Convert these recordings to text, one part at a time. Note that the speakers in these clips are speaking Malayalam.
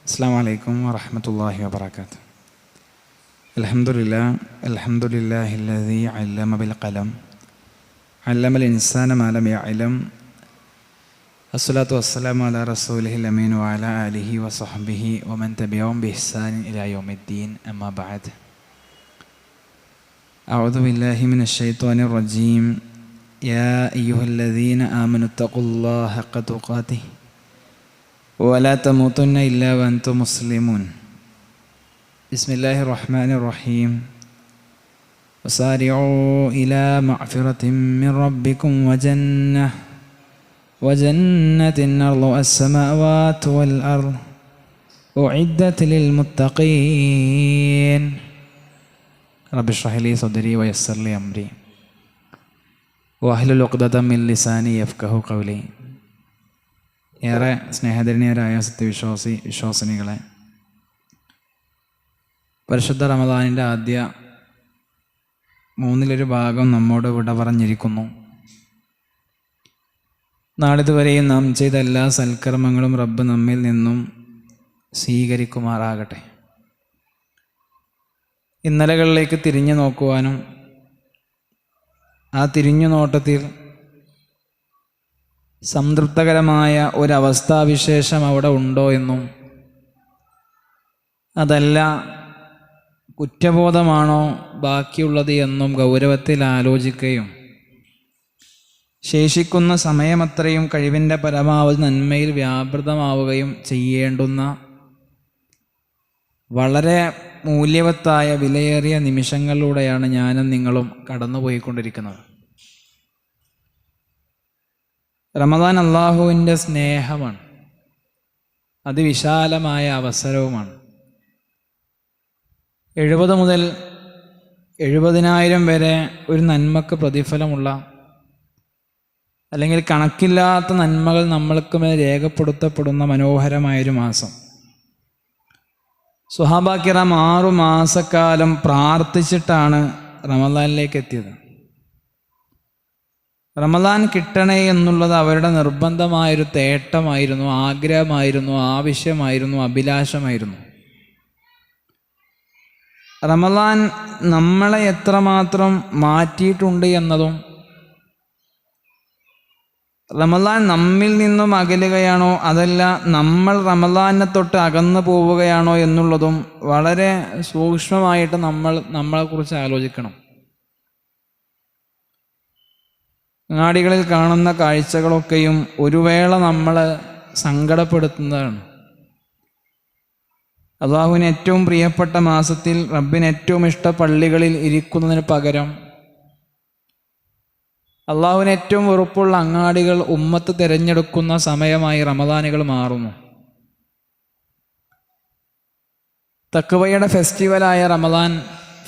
അസ്സലാമു അലൈക്കും വറഹ്മത്തുള്ളാഹി വബറകാതുഹു. അൽഹംദുലില്ലാഹില്ലദീ അല്ലമ ബിൽ ഖലം അല്ലമൽ ഇൻസാന മാ ലം യഅലം. അസ്സലാത്തു വസ്സലാമു അലാ റസൂലിഹിൽ അമീൻ വഅലാ ആലിഹി വസഹ്ബിഹി വമൻ തബിഅഹും ബിഇഹ്സാനിൻ ഇലാ യൗമിദ്ദീൻ. അമ്മാ ബഅദ്. അഊദു ബില്ലാഹി മിനശ് ശൈത്വാനിർ റജീം. യാ അയ്യുഹല്ലദീന ആമനുത്തഖുല്ലാഹ ഹഖ്ക തുഖാതിഹി വലാ തമൂതുന്ന ഇല്ലാ വഅൻതും മുസ്ലിമൂൻ. ബിസ്മില്ലാഹിർ റഹ്മാനിർ റഹീം. വസാരിഊ ഇലാ മഗ്ഫിറത്തിൻ മിർ റബ്ബിക്കും വജന്നത്തിൻ അർളുഹാ അസ്സമാവാതു വൽ അർദ് ഉഇദ്ദത് ലിൽ മുത്തഖീൻ. റബ്ബി ഇശ്റഹ് ലി സദ്രി വയസ്സിർ ലി അംരി വഹ്ലുൽ ഉഖ്ദതം മിൻ ലിസാനി യഫ്ഖഹു ഖൗലി. ഏറെ സ്നേഹധന്യരായ വിശ്വാസിനികളെ, പരിശുദ്ധ റമദാനിൻ്റെ ആദ്യ മൂന്നിലൊരു ഭാഗം നമ്മോട് വിട പറഞ്ഞിരിക്കുന്നു. നാളിതുവരെയും നാം ചെയ്ത എല്ലാ സൽക്കർമ്മങ്ങളും റബ്ബ് നമ്മിൽ നിന്നും സ്വീകരിക്കുമാറാകട്ടെ. ഇന്നലകളിലേക്ക് തിരിഞ്ഞു നോക്കുവാനും ആ തിരിഞ്ഞു നോട്ടത്തിൽ സംതൃപ്തകരമായ ഒരവസ്ഥാവിശേഷം അവിടെ ഉണ്ടോ എന്നും, അതല്ല കുറ്റബോധമാണോ ബാക്കിയുള്ളത് എന്നും ഗൗരവത്തിൽ ആലോചിക്കുകയും ശേഷിക്കുന്ന സമയമത്രയും കഴിവിൻ്റെ പരമാവധി നന്മയിൽ വ്യാപൃതമാവുകയും ചെയ്യേണ്ടുന്ന വളരെ മൂല്യവത്തായ വിലയേറിയ നിമിഷങ്ങളിലൂടെയാണ് ഞാനും നിങ്ങളും കടന്നുപോയിക്കൊണ്ടിരിക്കുന്നത്. റമദാൻ അള്ളാഹുവിൻ്റെ സ്നേഹമാണ്, അതിവിശാലമായ അവസരവുമാണ്. 70 മുതൽ 70,000 വരെ ഒരു നന്മക്ക് പ്രതിഫലമുള്ള, അല്ലെങ്കിൽ കണക്കില്ലാത്ത നന്മകൾ നമ്മൾക്ക് മേൽ രേഖപ്പെടുത്തപ്പെടുന്ന മനോഹരമായൊരു മാസം. സ്വഹാബാ കിറാം 6 മാസക്കാലം പ്രാർത്ഥിച്ചിട്ടാണ് റമദാനിലേക്ക് എത്തിയത്. റമദാൻ കിട്ടണേ എന്നുള്ളത് അവരുടെ നിർബന്ധമായൊരു തേട്ടമായിരുന്നു, ആഗ്രഹമായിരുന്നു, ആവശ്യമായിരുന്നു, അഭിലാഷമായിരുന്നു. റമദാൻ നമ്മളെ എത്രമാത്രം മാറ്റിയിട്ടുണ്ട് എന്നതും, റമദാൻ നമ്മിൽ നിന്നും അകലുകയാണോ അതല്ല നമ്മൾ റമദാനെ തൊട്ട് അകന്നു പോവുകയാണോ എന്നുള്ളതും വളരെ സൂക്ഷ്മമായിട്ട് നമ്മളെക്കുറിച്ച് ആലോചിക്കണം. അങ്ങാടികളിൽ കാണുന്ന കാഴ്ചകളൊക്കെയും ഒരു വേള നമ്മളെ സങ്കടപ്പെടുത്തുന്നതാണ്. അള്ളാഹുവിന് ഏറ്റവും പ്രിയപ്പെട്ട മാസത്തിൽ റബ്ബിന് ഏറ്റവും ഇഷ്ട പള്ളികളിൽ ഇരിക്കുന്നതിന് പകരം അള്ളാഹുവിന് ഏറ്റവും വെറുപ്പുള്ള അങ്ങാടികൾ ഉമ്മത്ത് തിരഞ്ഞെടുക്കുന്ന സമയമായി റമദാനുകൾ മാറുന്നു. തഖ്വയുടെ ഫെസ്റ്റിവലായ റമദാൻ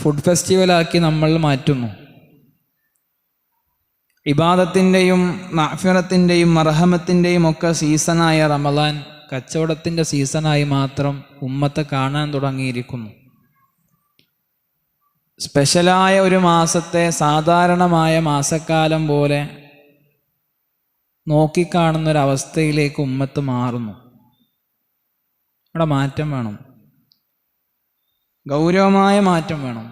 ഫുഡ് ഫെസ്റ്റിവലാക്കി നമ്മൾ മാറ്റുന്നു. ഇബാദത്തിൻ്റെയും മഗ്ഫിറത്തിൻ്റെയും മർഹമത്തിൻ്റെയും ഒക്കെ സീസണായ റമദാൻ കച്ചവടത്തിൻ്റെ സീസണായി മാത്രം ഉമ്മത്തെ കാണാൻ തുടങ്ങിയിരിക്കുന്നു. സ്പെഷ്യലായ ഒരു മാസത്തെ സാധാരണമായ മാസക്കാലം പോലെ നോക്കിക്കാണുന്നൊരവസ്ഥയിലേക്ക് ഉമ്മത്ത് മാറുന്നു. ഇവിടെ മാറ്റം വേണം, ഗൗരവമായ മാറ്റം വേണം.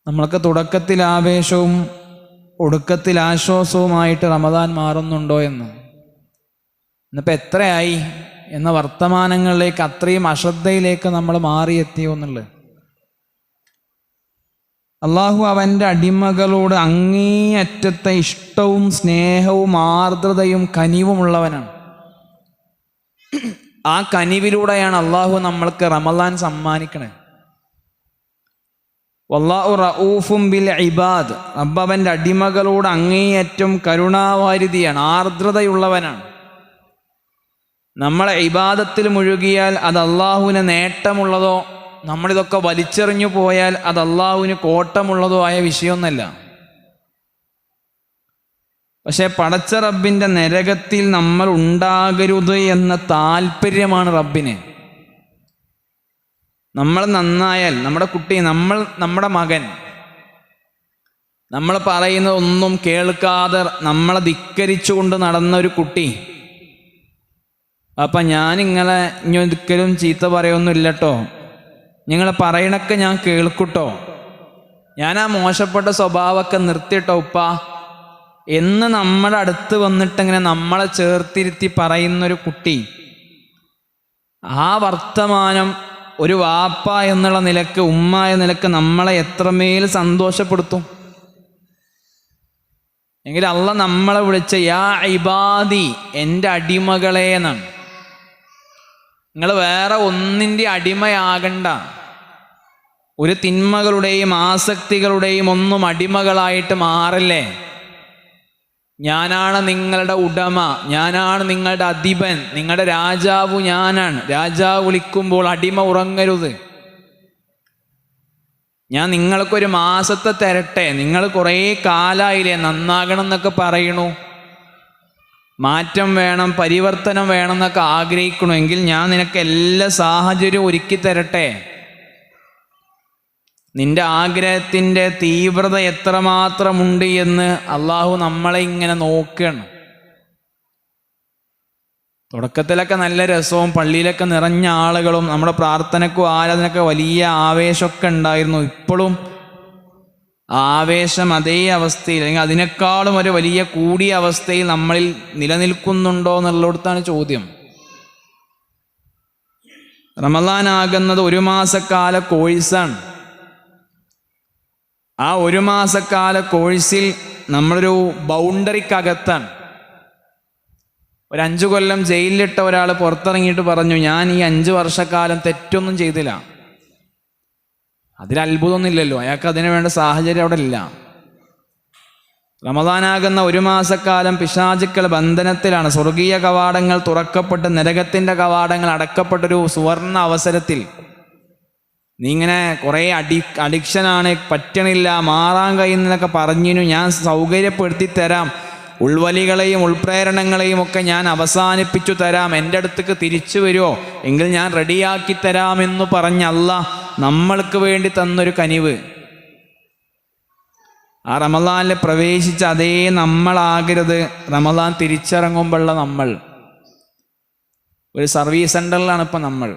നമ്മൾക്ക് തുടക്കത്തിൽ ആവേശവും ഒടുക്കത്തിൽ ആശ്വാസവുമായിട്ട് റമദാൻ മാറുന്നുണ്ടോ എന്ന്, ഇന്നിപ്പോൾ എത്രയായി എന്ന വർത്തമാനങ്ങളിലേക്ക്, അത്രയും അശ്രദ്ധയിലേക്ക് നമ്മൾ മാറിയെത്തിയോ എന്നുള്ളത്. അള്ളാഹു അവൻ്റെ അടിമകളോട് അങ്ങേയറ്റത്തെ ഇഷ്ടവും സ്നേഹവും ആർദ്രതയും കനിവുമുള്ളവനാണ്. ആ കനിവിലൂടെയാണ് അള്ളാഹു നമ്മൾക്ക് റമദാൻ സമ്മാനിക്കണേ. വല്ലാഹു റഊഫും ബിൽ ഇബാദ്. റബ്ബ് അവൻ്റെ അടിമകളോട് അങ്ങേയറ്റം കരുണാവാരിധിയാണ്, ആർദ്രതയുള്ളവനാണ്. നമ്മളെ ഇബാദത്തിൽ മുഴുകിയാൽ അത് അള്ളാഹുവിന് നേട്ടമുള്ളതോ, നമ്മളിതൊക്കെ വലിച്ചെറിഞ്ഞു പോയാൽ അത് അള്ളാഹുവിന് കോട്ടമുള്ളതോ ആയ വിഷയമൊന്നല്ല. പക്ഷെ പടച്ച റബ്ബിൻ്റെ നരകത്തിൽ നമ്മൾ ഉണ്ടാകരുത് എന്ന താല്പര്യമാണ് റബ്ബിന്. നമ്മൾ നന്നായാൽ, നമ്മുടെ കുട്ടി, നമ്മുടെ മകൻ, നമ്മൾ പറയുന്ന ഒന്നും കേൾക്കാതെ നമ്മളെ ധിക്കരിച്ചുകൊണ്ട് നടന്ന ഒരു കുട്ടി, അപ്പം ഞാൻ നിങ്ങളെ ഇനി ഒരിക്കലും ചീത്ത പറയൊന്നുമില്ല കേട്ടോ, നിങ്ങൾ പറയണൊക്കെ ഞാൻ കേൾക്കൂട്ടോ, ഞാൻ ആ മോശപ്പെട്ട സ്വഭാവമൊക്കെ നിർത്തിയിട്ടോ ഉപ്പ എന്ന് നമ്മുടെ അടുത്ത് വന്നിട്ടിങ്ങനെ നമ്മളെ ചേർത്തിരുത്തി പറയുന്നൊരു കുട്ടി, ആ വർത്തമാനം ഒരു വാപ്പ എന്നുള്ള നിലക്ക്, ഉമ്മ എന്ന നിലക്ക് നമ്മളെ എത്രമേൽ സന്തോഷപ്പെടുത്തും. എങ്കിൽ അള്ളാഹ് നമ്മളെ വിളിച്ച യാ ഇബാദി, എൻ്റെ അടിമകളെ എന്നാണ്. നിങ്ങൾ വേറെ ഒന്നിൻ്റെ അടിമയാകണ്ട, ഒരു തിന്മകളുടെയും ആസക്തികളുടെയും ഒന്നും അടിമകളായിട്ട് മാറല്ലേ. ഞാനാണ് നിങ്ങളുടെ ഉടമ, ഞാനാണ് നിങ്ങളുടെ അധിപൻ, നിങ്ങളുടെ രാജാവ് ഞാനാണ്. രാജാവ് വിളിക്കുമ്പോൾ അടിമ ഉറങ്ങരുത്. ഞാൻ നിങ്ങൾക്കൊരു മാസത്തെ തരട്ടെ, നിങ്ങൾ കുറേ കാലമായില്ലേ നന്നാകണം എന്നൊക്കെ പറയണു, മാറ്റം വേണം, പരിവർത്തനം വേണം എന്നൊക്കെ ആഗ്രഹിക്കണമെങ്കിൽ ഞാൻ നിനക്ക് എല്ലാ സാഹചര്യവും ഒരുക്കി തരട്ടെ. നിന്റെ ആഗ്രഹത്തിൻ്റെ തീവ്രത എത്രമാത്രമുണ്ട് എന്ന് അള്ളാഹു നമ്മളെ ഇങ്ങനെ നോക്കണം. തുടക്കത്തിലൊക്കെ നല്ല രസവും പള്ളിയിലൊക്കെ നിറഞ്ഞ ആളുകളും നമ്മുടെ പ്രാർത്ഥനയ്ക്കും ആരാധനയ്ക്കും വലിയ ആവേശമൊക്കെ ഉണ്ടായിരുന്നു. ഇപ്പോഴും ആവേശം അതേ അവസ്ഥയിൽ അല്ലെങ്കിൽ അതിനേക്കാളും ഒരു വലിയ കൂടിയ അവസ്ഥയിൽ നമ്മളിൽ നിലനിൽക്കുന്നുണ്ടോ എന്നുള്ളിടത്താണ് ചോദ്യം. റമദാനാകുന്നത് ഒരു മാസക്കാല കോഴ്സാണ്. ആ ഒരു മാസക്കാല കോഴ്സിൽ നമ്മളൊരു ബൗണ്ടറിക്കകത്താണ്. ഒരു 5 കൊല്ലം ജയിലിലിട്ട ഒരാൾ പുറത്തിറങ്ങിയിട്ട് പറഞ്ഞു, ഞാൻ ഈ 5 വർഷക്കാലം തെറ്റൊന്നും ചെയ്തില്ല. അതിൽ അത്ഭുതമൊന്നുമില്ലല്ലോ, അയാൾക്ക് അതിനു വേണ്ട സാഹചര്യം അവിടെ ഇല്ല. റമദാനാകുന്ന ഒരു മാസക്കാലം പിശാചുക്കൾ ബന്ധനത്തിലാണ്. സ്വർഗീയ കവാടങ്ങൾ തുറക്കപ്പെട്ട് നരകത്തിൻ്റെ കവാടങ്ങൾ അടക്കപ്പെട്ടൊരു സുവർണ അവസരത്തിൽ നീ ഇങ്ങനെ കുറേ അഡിക്ഷനാണ്, പറ്റണില്ല, മാറാൻ കഴിയുന്നതൊക്കെ പറഞ്ഞിനു, ഞാൻ സൗകര്യപ്പെടുത്തി തരാം, ഉൾവലികളെയും ഉൾപ്രേരണങ്ങളെയും ഒക്കെ ഞാൻ അവസാനിപ്പിച്ചു തരാം, എൻ്റെ അടുത്തേക്ക് തിരിച്ചു വരുമോ എങ്കിൽ ഞാൻ റെഡിയാക്കി തരാമെന്ന് പറഞ്ഞ അള്ളാഹ് നമ്മൾക്ക് വേണ്ടി തന്നൊരു കനിവ്. ആ റമദാനിൽ പ്രവേശിച്ച അതേ നമ്മളാകരുത് റമദാൻ തിരിച്ചിറങ്ങുമ്പോഴുള്ള നമ്മൾ. ഒരു സർവീസ് സെൻ്ററിലാണ് ഇപ്പം നമ്മൾ.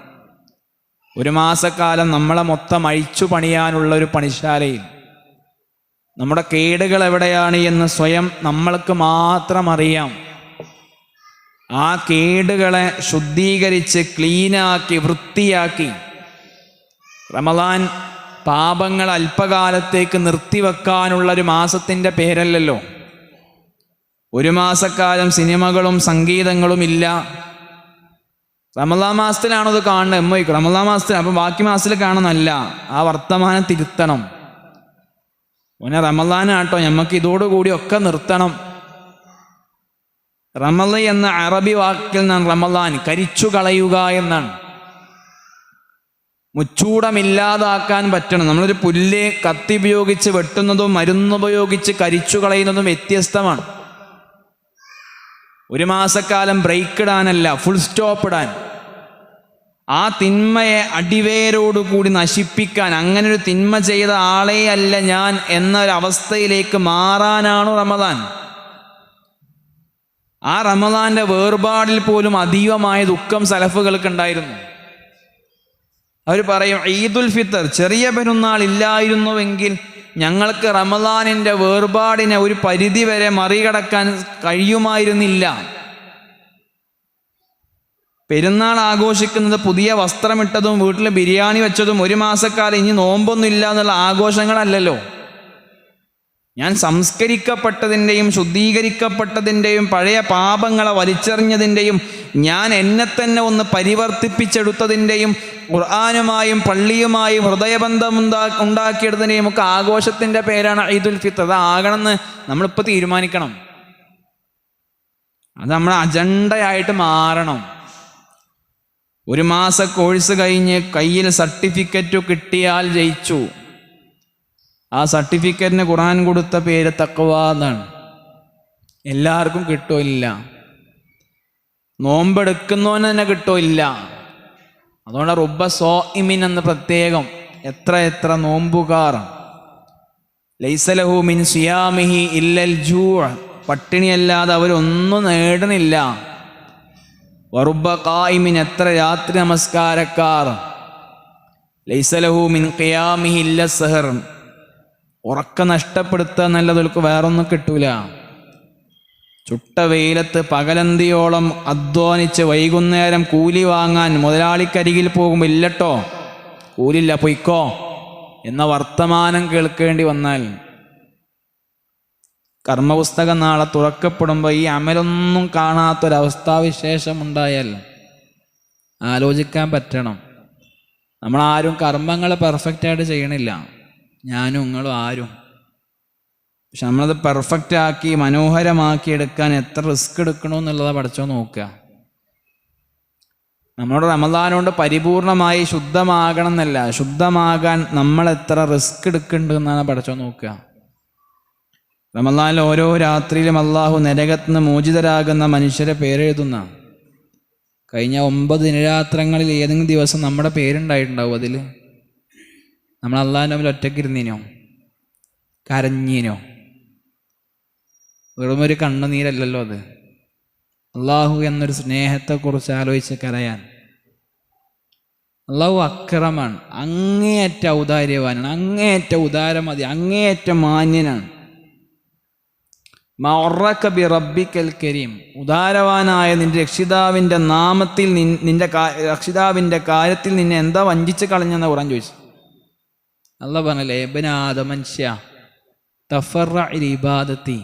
ഒരു മാസക്കാലം നമ്മളെ മൊത്തം അഴിച്ചു പണിയാനുള്ള ഒരു പണിശാലയിൽ. നമ്മുടെ കേടുകൾ എവിടെയാണ് എന്ന് സ്വയം നമ്മൾക്ക് മാത്രം അറിയാം. ആ കേടുകളെ ശുദ്ധീകരിച്ച് ക്ലീനാക്കി വൃത്തിയാക്കി റമദാൻ പാപങ്ങൾ അല്പകാലത്തേക്ക് നിർത്തിവെക്കാനുള്ളൊരു മാസത്തിൻ്റെ പേരല്ലല്ലോ. ഒരു മാസക്കാലം സിനിമകളും സംഗീതങ്ങളും ഇല്ല. റമദാൻ മാസത്തിലാണോ ഇത് കാണുന്നത്? എമ്മോയ്ക്കും റമദാൻ മാസത്തിൽ, അപ്പം ബാക്കി മാസത്തിൽ കാണുന്നല്ല. ആ വർത്തമാനം തിരുത്തണം. പിന്നെ റമദാനാട്ടോ, നമുക്ക് ഇതോടുകൂടി ഒക്കെ നിർത്തണം. റമദ എന്ന അറബി വാക്കിൽ നിന്നാണ് റമദാൻ, കരിച്ചു കളയുക എന്നാണ്. മുച്ചൂടമില്ലാതാക്കാൻ പറ്റണം. നമ്മളൊരു പുല്ല് കത്തി ഉപയോഗിച്ച് വെട്ടുന്നതും മരുന്നുപയോഗിച്ച് കരിച്ചു കളയുന്നതും വ്യത്യസ്തമാണ്. ഒരു മാസക്കാലം ബ്രേക്ക് ഇടാനല്ല, ഫുൾ സ്റ്റോപ്പ് ഇടാൻ. ആ തിന്മയെ അടിവേരോടുകൂടി നശിപ്പിക്കാൻ, അങ്ങനെ ഒരു തിന്മ ചെയ്ത ആളേ അല്ല ഞാൻ എന്നൊരവസ്ഥയിലേക്ക് മാറാനാണ് റമദാൻ. ആ റമദാന്റെ വേർപാടിൽ പോലും അതീവമായ ദുഃഖം സലഫുകൾക്ക് ഉണ്ടായിരുന്നു. അവർ പറയും, ഈദുൽ ഫിത്തർ, ചെറിയ പെരുന്നാൾ ഇല്ലായിരുന്നുവെങ്കിൽ ഞങ്ങൾക്ക് റമദാനിൻ്റെ വേർപാടിനെ ഒരു പരിധി വരെ മറികടക്കാൻ കഴിയുമായിരുന്നില്ല. പെരുന്നാൾ ആഘോഷിക്കുന്നത് പുതിയ വസ്ത്രമിട്ടതും വീട്ടിൽ ബിരിയാണി വെച്ചതും ഒരു മാസക്കാലം ഇനി നോമ്പൊന്നും ഇല്ല എന്നുള്ള ആഘോഷങ്ങളല്ലല്ലോ. ഞാൻ സംസ്കരിക്കപ്പെട്ടതിൻ്റെയും ശുദ്ധീകരിക്കപ്പെട്ടതിൻ്റെയും പഴയ പാപങ്ങളെ വലിച്ചെറിഞ്ഞതിൻ്റെയും ഞാൻ എന്നെ തന്നെ ഒന്ന് പരിവർത്തിപ്പിച്ചെടുത്തതിൻ്റെയും ഖുർആനുമായും പള്ളിയുമായും ഹൃദയബന്ധം ഉണ്ടാക്കിയെടുത്തതിൻ്റെയും ഒക്കെ ആഘോഷത്തിൻ്റെ പേരാണ് ഈദുൽ ഫിത്തർ. അതാകണമെന്ന് നമ്മളിപ്പോൾ തീരുമാനിക്കണം. അത് നമ്മുടെ അജണ്ടയായിട്ട് മാറണം. ഒരു മാസ കോഴ്സ് കഴിഞ്ഞ് കയ്യിൽ സർട്ടിഫിക്കറ്റ് കിട്ടിയാൽ ജയിച്ചു. ആ സർട്ടിഫിക്കറ്റിന് ഖുർആൻ കൊടുത്ത പേര് തഖ്വ എന്നാണ്. എല്ലാവർക്കും കിട്ടില്ല. നോമ്പെടുക്കുന്നവന് തന്നെ കിട്ടില്ല. അതുകൊണ്ട് റുബ്ബ സോഇമിൻ എന്ന പ്രത്യേകം, എത്ര നോമ്പുകാർ, ലൈസലഹു മിൻ സിയാമിഹി ഇല്ലൽ ജൂ', പട്ടിണിയല്ലാതെ അവരൊന്നും നേടുന്നില്ല. വറുബ്ബ ഖായിമിൻ, എത്ര രാത്രി നമസ്കാരക്കാർ, ലൈസ ലഹു മിൻ ഖിയാമിഹി ഇല്ല സഹർ, ഉറക്ക നഷ്ടപ്പെടുത്തുക എന്നല്ലതൊക്കെ വേറൊന്നും കിട്ടൂല. ചുട്ട വെയിലത്ത് പകലന്തിയോളം അധ്വാനിച്ച് വൈകുന്നേരം കൂലി വാങ്ങാൻ മുതലാളിക്കരികിൽ പോകുമ്പോൾ ഇല്ലട്ടോ കൂലില്ല പൊയ്ക്കോ എന്ന വർത്തമാനം കേൾക്കേണ്ടി വന്നാൽ, കർമ്മപുസ്തകം നാളെ തുറക്കപ്പെടുമ്പോൾ ഈ അമലൊന്നും കാണാത്തൊരവസ്ഥാവിശേഷം ഉണ്ടായാൽ ആലോചിക്കാൻ പറ്റണം. നമ്മളാരും കർമ്മങ്ങൾ പെർഫെക്റ്റായിട്ട് ചെയ്യണില്ല, ഞാനും നിങ്ങളും ആരും. പക്ഷെ നമ്മളത് പെർഫെക്റ്റ് ആക്കി മനോഹരമാക്കി എടുക്കാൻ എത്ര റിസ്ക് എടുക്കണമെന്നുള്ളതാണ് പഠിച്ചോ നോക്കുക. നമ്മളോട് റമദാനോണ്ട് പരിപൂർണമായി ശുദ്ധമാകണം എന്നല്ല, ശുദ്ധമാകാൻ നമ്മൾ എത്ര റിസ്ക് എടുക്കുന്നുണ്ട് എന്നാണ് പഠിച്ചോ നോക്കുക. റമദാനിൽ ഓരോ രാത്രിയിലും അള്ളാഹു നരകത്തിൽ നിന്ന് മോചിതരാകുന്ന മനുഷ്യരെ പേരെഴുതുന്ന, കഴിഞ്ഞ 9 ദിനരാത്രങ്ങളിൽ ഏതെങ്കിലും ദിവസം നമ്മുടെ പേരുണ്ടായിട്ടുണ്ടാവും അതിൽ? നമ്മൾ അള്ളാഹിൻ്റെ മുമ്പിൽ ഒറ്റയ്ക്കിരുന്നീനോ? കരഞ്ഞീനോ? വെറുമൊരു കണ്ണുനീരല്ലല്ലോ അത്. അള്ളാഹു എന്നൊരു സ്നേഹത്തെക്കുറിച്ച് ആലോചിച്ച് കരയാൻ. അള്ളാഹു അക്രമാണ്, അങ്ങേയറ്റ ഔദാര്യവാനാണ്, അങ്ങേയറ്റ ഉദാരമതി, അങ്ങേയറ്റ മാന്യനാണ്. മഅറക ബി റബ്ബിക്കൽ കരീം, ഉദാരവാനായ നിന്റെ രക്ഷിതാവിൻ്റെ നാമത്തിൽ നിന്റെ രക്ഷിതാവിൻ്റെ കാര്യത്തിൽ നിന്നെ എന്താ വഞ്ചിച്ച് കളഞ്ഞെന്ന് ഖുർആൻ ചോദിച്ചു. അള്ളാഹ് പറഞ്ഞല്ലേ, ഇബ്ന ആദം മനുഷ്യ തഫറഅ ഇബാദത്തി,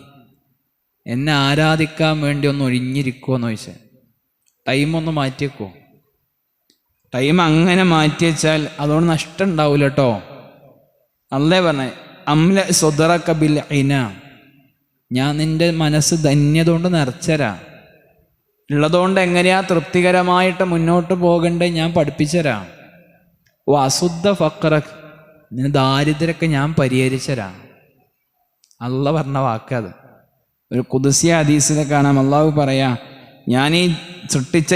എന്നെ ആരാധിക്കാൻ വേണ്ടി ഒന്ന് ഒഴിഞ്ഞിരിക്കുമോയെന്ന് ചോദിച്ചാൽ, ടൈമൊന്ന് മാറ്റിവെക്കുമോ? ടൈം അങ്ങനെ മാറ്റി വെച്ചാൽ അതുകൊണ്ട് നഷ്ടം ഉണ്ടാവില്ല കേട്ടോ. അള്ളാഹ് പറഞ്ഞേ, അംല സ്വദറക ബിൽ ഇന, ഞാൻ നിന്റെ മനസ്സ് ധന്യത കൊണ്ട് നിറച്ചരാ, ഉള്ളതുകൊണ്ട് എങ്ങനെയാ തൃപ്തികരമായിട്ട് മുന്നോട്ട് പോകണ്ടേ ഞാൻ പഠിപ്പിച്ചരാ. അസുദ്ധ ഫഖറക്, നിന്റെ ദാരിദ്ര്യമൊക്കെ ഞാൻ പരിഹരിച്ചരാ. അള്ളാഹ് പറഞ്ഞ വാക്കത്. ഒരു ഖുദ്സിയ ഹദീസിനെ കാണാം, അള്ളാഹു പറയാ, ഞാൻ ഈ സൃഷ്ടിച്ച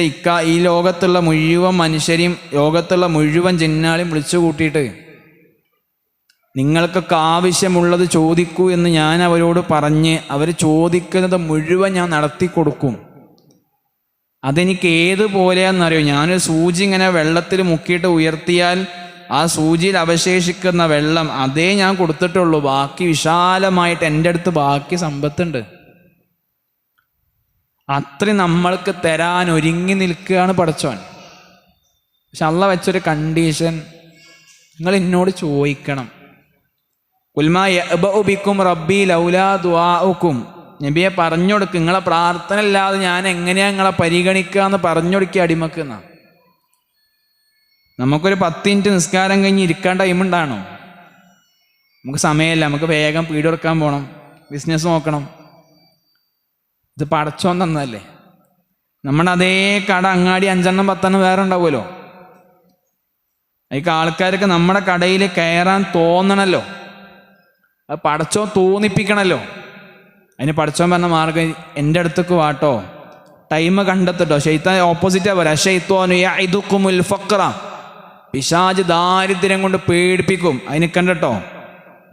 ഈ ലോകത്തുള്ള മുഴുവൻ മനുഷ്യരെയും ലോകത്തുള്ള മുഴുവൻ ജിന്നാളെയും വിളിച്ചു കൂട്ടിയിട്ട് നിങ്ങൾക്കൊക്കെ ആവശ്യമുള്ളത് ചോദിക്കൂ എന്ന് ഞാൻ അവരോട് പറഞ്ഞ് അവർ ചോദിക്കുന്നത് മുഴുവൻ ഞാൻ നടത്തി കൊടുക്കും. അതെനിക്ക് ഏതുപോലെയാണെന്നറിയോ? ഞാനൊരു സൂചി ഇങ്ങനെ വെള്ളത്തിൽ മുക്കിയിട്ട് ഉയർത്തിയാൽ ആ സൂചിയിൽ അവശേഷിക്കുന്ന വെള്ളം അതേ ഞാൻ കൊടുത്തിട്ടുള്ളൂ, ബാക്കി വിശാലമായിട്ട് എൻ്റെ അടുത്ത് ബാക്കി സമ്പത്തുണ്ട്. അത്രയും നമ്മൾക്ക് തരാൻ ഒരുങ്ങി നിൽക്കുകയാണ് പടച്ചോൻ. പക്ഷെ അള്ളാഹ് വെച്ചൊരു കണ്ടീഷൻ, നിങ്ങൾ എന്നോട് ചോദിക്കണം. ഉൽമാ യഅ്ബഉ ബിക്കും റബ്ബി ലൗലാ ദുആഉക്കും, നബിയെ പറഞ്ഞുകൊടുക്കുക, നിങ്ങളെ പ്രാർത്ഥന ഇല്ലാതെ ഞാൻ എങ്ങനെയാ നിങ്ങളെ പരിഗണിക്കുക എന്ന് പറഞ്ഞുകൊടുക്കുക അടിമക്കുന്ന. നമുക്കൊരു 10 മിനിറ്റ് നിസ്കാരം കഴിഞ്ഞ് ഇരിക്കാൻ ടൈം ഉണ്ടാണോ? നമുക്ക് സമയമില്ല, നമുക്ക് വേഗം പീടിയെടുക്കാൻ പോകണം, ബിസിനസ് നോക്കണം. ഇത് പടച്ചോൻ തന്നതല്ലേ. നമ്മുടെ അതേ കട അങ്ങാടി 5 10 വേറെ ഉണ്ടാവുമല്ലോ. അതിക്ക് ആൾക്കാർക്ക് നമ്മുടെ കടയിൽ കയറാൻ തോന്നണല്ലോ, അത് പടച്ചോൻ തോന്നിപ്പിക്കണല്ലോ. അതിന് പടച്ചോൻ പറഞ്ഞ മാർഗം, എൻ്റെ അടുത്തേക്ക് വാട്ടോ, ടൈം കണ്ടെത്തിട്ടോ. ശൈത്താൻ ഓപ്പോസിറ്റാ പറയാ, ശൈത്വാനു യഇദുകുമുൽ ഫഖ്റ, പിശാച് ദാരിദ്ര്യം കൊണ്ട് പേടിപ്പിക്കും. അതിന് കണ്ടട്ടോ,